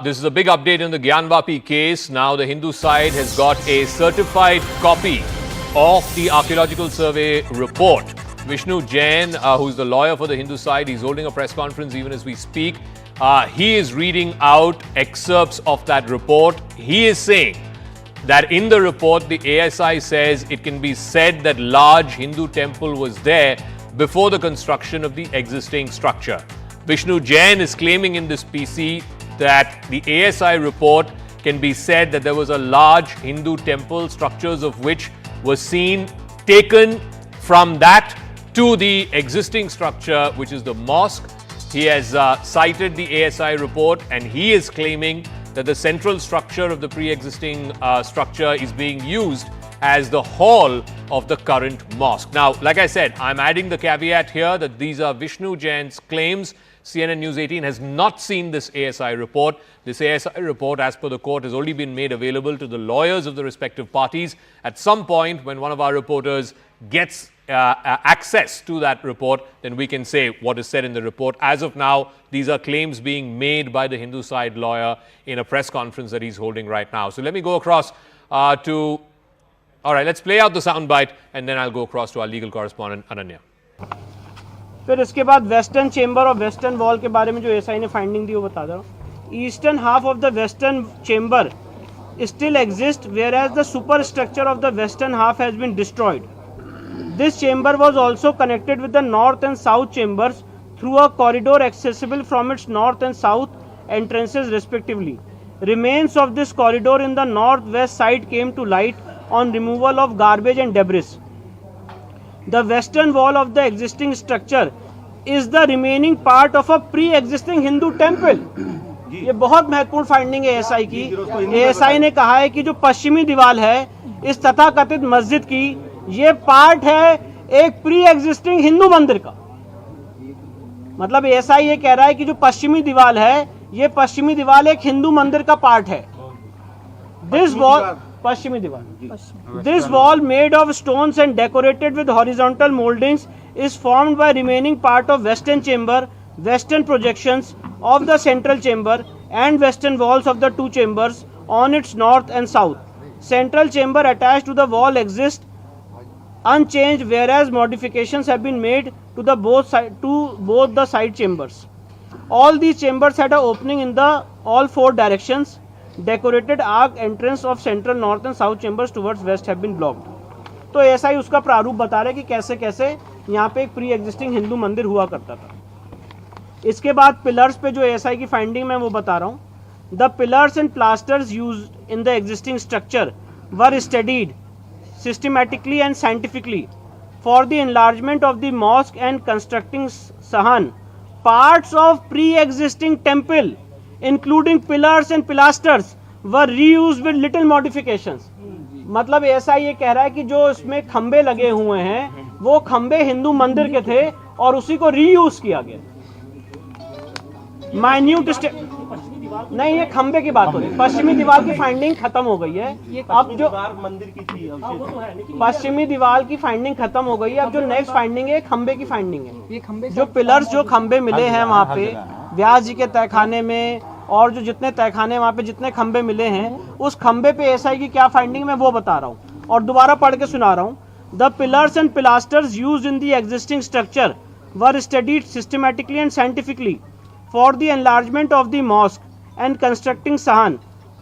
This is a big update in the Gyanvapi case. Now the Hindu side has got a certified copy of the archaeological survey report. Vishnu Jain, who's the lawyer for the Hindu side, he's holding a press conference even as we speak. He is reading out excerpts of that report. He is saying that in the report, the ASI says it can be said that large Hindu temple was there before the construction of the existing structure. Vishnu Jain is claiming in this PC that the ASI report can be said that there was a large Hindu temple, structures of which were seen taken from that to the existing structure, which is the mosque. He has cited the ASI report, and he is claiming that the central structure of the pre-existing structure is being used as the hall of the current mosque. Now, like I said, I'm adding the caveat here that these are Vishnu Jain's claims. CNN News 18 has not seen this ASI report. This ASI report, as per the court, has only been made available to the lawyers of the respective parties. At some point, when one of our reporters gets access to that report, then we can say what is said in the report. As of now, these are claims being made by the Hindu side lawyer in a press conference that he's holding right now. So let me go across to... All right, let's play out the soundbite, and then I'll go across to our legal correspondent, Ananya. फिर इसके बाद western chamber और western wall के बारे में जो SI ने finding दी वो बता दो. Eastern half of the western chamber still exists, whereas the superstructure of the western half has been destroyed. This chamber was also connected with the north and south chambers through a corridor accessible from its north and south entrances respectively. Remains of this corridor in the northwest side came to light on removal of garbage and debris. The western wall of the existing structure is the remaining part of a pre-existing Hindu temple. ये बहुत महत्वपूर्ण finding है ASI की. ASI ने कहा है कि जो पश्चिमी दीवार है इस तथाकथित मस्जिद की, ये पार्ट है एक प्री एग्जिस्टिंग हिंदू मंदिर का। मतलब ऐसा ये कह रहा है कि जो पश्चिमी दीवार है, ये पश्चिमी दीवार एक हिंदू मंदिर का पार्ट है। दिस वॉल, पश्चिमी दीवार, this wall made of stones and decorated with horizontal mouldings is formed by remaining part of western chamber, western projections of the central chamber and western walls of the two chambers on its north and south. Central chamber attached to the wall exists unchanged, whereas modifications have been made to both the side chambers. All these chambers had an opening in the all four directions. Decorated arc entrance of central, north and south chambers towards west have been blocked. तो ऐसा ही उसका प्रारूप बता रहे कि कैसे कैसे यहाँ पे एक प्री एग्जिस्टिंग हिंदू मंदिर हुआ करता था। इसके बाद पिलर्स पे जो एएसआई की फाइंडिंग मैं वो बता रहा हूँ। The pillars and plasters used in the existing structure were studied systematically and scientifically for the enlargement of the mosque and constructing सहन parts of pre existing temple including pillars and pilasters were reused with little modifications. मतलब ऐसा ये कह रहा है कि जो इसमें खंबे लगे हुए हैं वो खंबे हिंदू मंदिर के थे और उसी को रीयूज किया गया। माइन्यूट नहीं, ये खंबे की बात हो रही है। पश्चिमी दीवार की फाइंडिंग खत्म हो गई है। अब जो मंदिर की थी, पश्चिमी दीवार की फाइंडिंग खत्म हो गई है। अब जो नेक्स्ट फाइंडिंग है खंबे की फाइंडिंग है। ये खंबे जो पिलर्स जो खंबे मिले हैं वहाँ पे व्यास जी के तहखाने में और जो जितने तहखाने वहाँ पे जितने खंबे मिले हैं उस खंबे पे एएसआई की क्या फाइंडिंग मैं वो बता रहा हूँ और दोबारा पढ़ के सुना रहा हूँ। The pillars and pilasters used in the existing structure were studied systematically and scientifically for the enlargement of the mosque and constructing सहन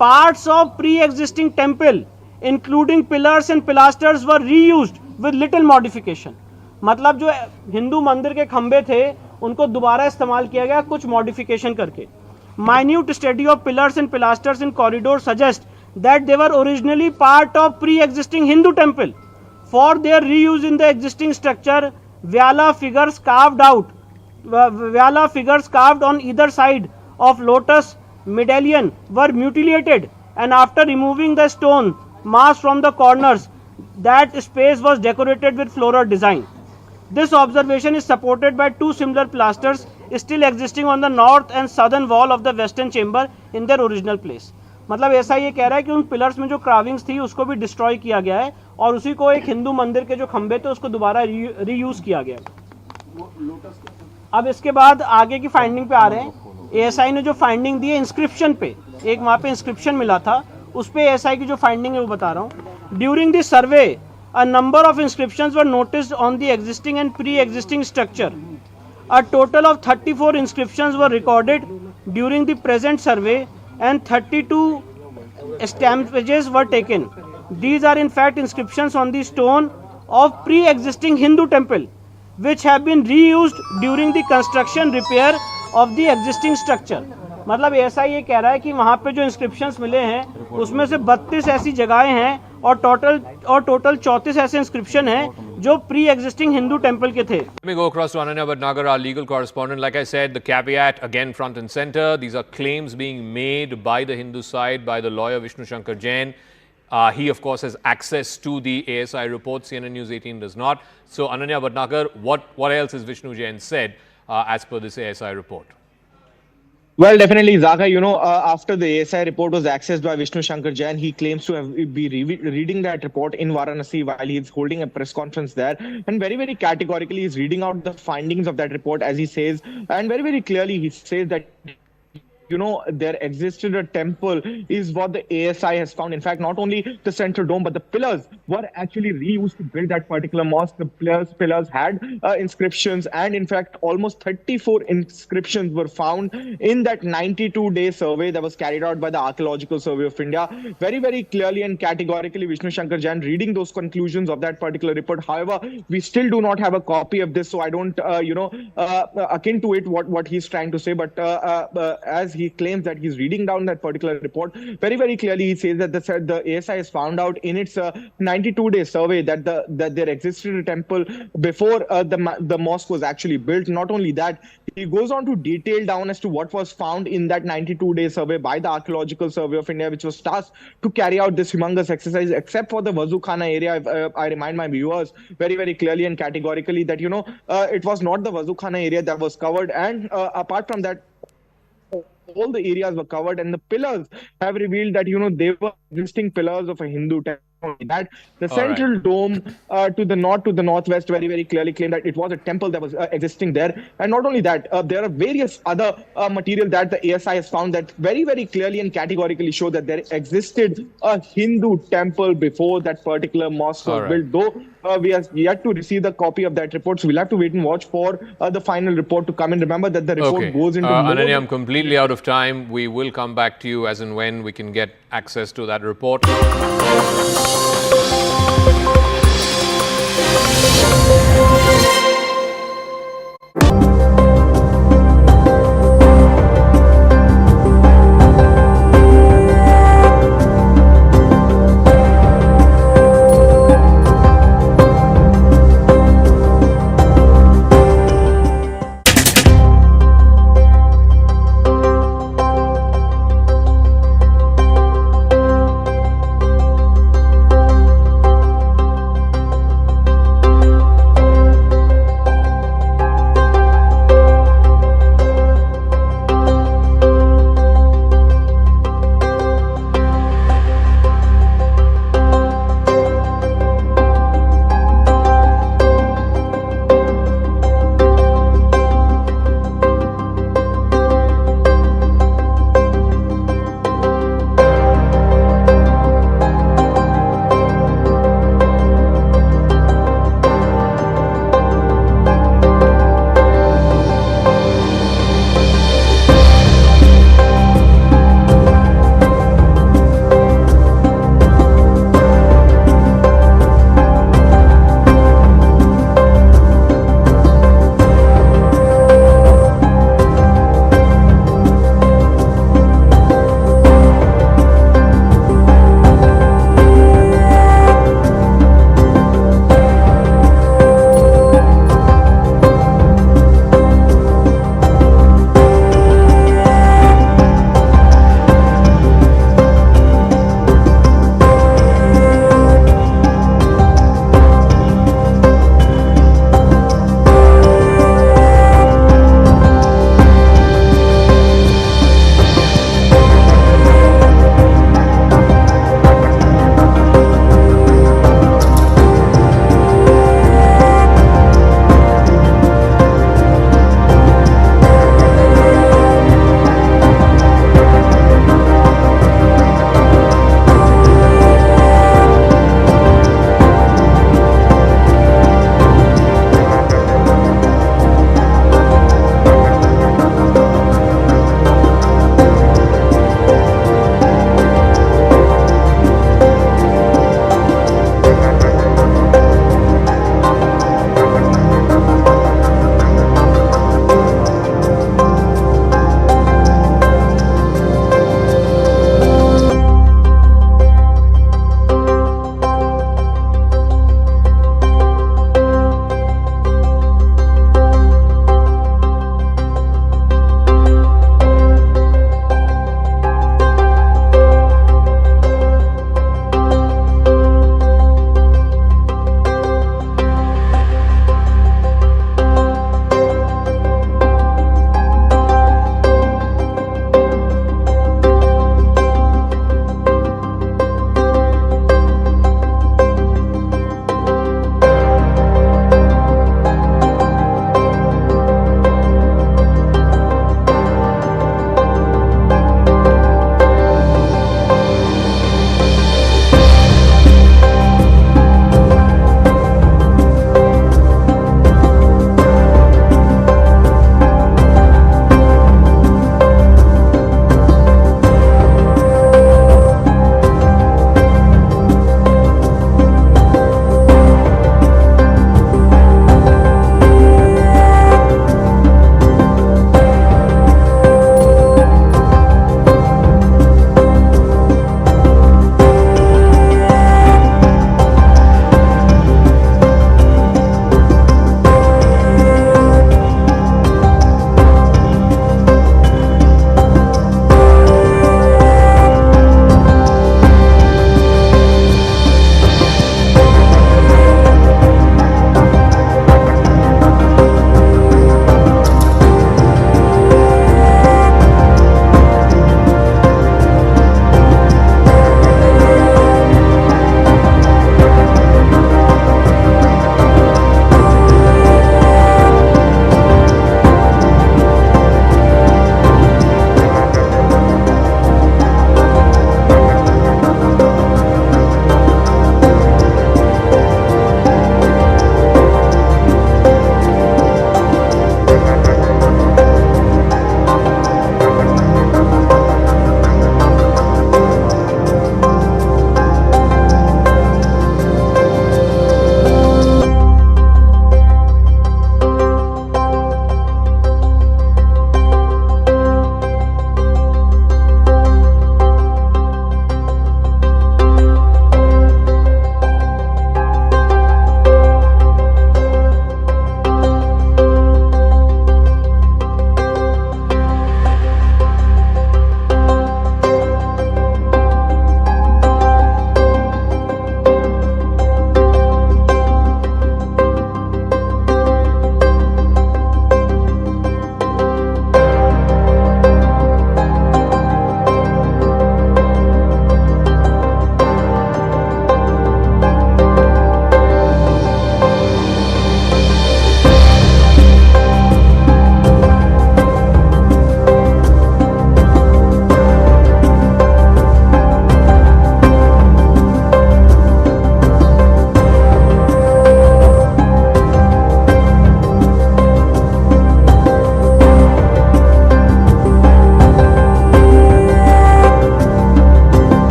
parts of pre existing temple including pillars and pilasters were reused with little modification. मतलब जो हिंदू मंदिर के खंबे थे उनको दोबारा इस्तेमाल किया गया कुछ मॉडिफिकेशन करके। Minute study of pillars and pilasters in corridors suggests that they were originally part of pre-existing Hindu temple. For their reuse in the existing structure, Vyala figures carved on either side of lotus medallion were mutilated, and after removing the stone mass from the corners, that space was decorated with floral design. This observation is supported by two similar pilasters still existing on the north and southern wall of the western chamber in their original place. मतलब ऐसा ये कह रहा है कि उन pillars में जो क्राविंग्स थी उसको भी डिस्ट्रॉय किया गया है और उसी को एक हिंदू मंदिर के जो खंबे थे उसको दोबारा रीयूज किया गया है। अब इसके बाद आगे की फाइंडिंग पे आ रहे हैं। एएसआई ने जो फाइंडिंग दी है इंस्क्रिप्शन पे, एक वहाँ पे इंस्क्रिप्शन मिला था, उस पे एएसआई की जो फाइंडिंग है वो बता रहा हूँ। During this survey a number of inscriptions were noticed on the existing and pre-existing structure. A total of 34 inscriptions were recorded during the present survey and 32 stampages were taken. These are in fact inscriptions on the stone of pre-existing Hindu temple which have been reused during the construction repair of the existing structure. मतलब ऐसा ये कह रहा है कि वहाँ पे जो इंस्क्रिप्शंस मिले हैं उसमें से 32 ऐसी जगहें हैं और टोटल 34 ऐसे इंस्क्रिप्शन हैं जो प्री एग्जिस्टिंग हिंदू टेंपल के थे। Let me go across to Ananya Bhatnagar, our legal correspondent. Like I said, the caveat again front and center. These are claims being made by the Hindu side, by the lawyer Vishnu Shankar Jain. He, of course, has access to the ASI report. CNN News 18 does not. So, Ananya Bhatnagar, what else has Vishnu Jain said as per this ASI report? Well, definitely, Zaga, after the ASI report was accessed by Vishnu Shankar Jain, he claims to be reading that report in Varanasi while he is holding a press conference there. And very, very categorically, he's reading out the findings of that report, as he says. And very, very clearly, he says that there existed a temple is what the ASI has found. In fact, not only the central dome, but the pillars were actually reused to build that particular mosque. The pillars had inscriptions, and in fact, almost 34 inscriptions were found in that 92-day survey that was carried out by the Archaeological Survey of India. Very, very clearly and categorically, Vishnu Shankar Jain reading those conclusions of that particular report. However, we still do not have a copy of this, so I don't, akin to it what he's trying to say. But as he he claims that he's reading down that particular report. Very, very clearly, he says that the ASI has found out in its 92-day survey that there existed a temple before the mosque was actually built. Not only that, he goes on to detail down as to what was found in that 92-day survey by the Archaeological Survey of India, which was tasked to carry out this humongous exercise, except for the Wazukhana area. I remind my viewers very, very clearly and categorically that, it was not the Wazukhana area that was covered. And apart from that, all the areas were covered, and the pillars have revealed that, they were existing pillars of a Hindu temple. That the central dome to the northwest very, very clearly claimed that it was a temple that was existing there. And not only that, there are various other material that the ASI has found that very, very clearly and categorically show that there existed a Hindu temple before that particular mosque was built. Though we are yet to receive the copy of that report, so we'll have to wait and watch for the final report to come in. Remember that the report goes into Ananya, I'm completely out of time. We will come back to you as and when we can get access to that report.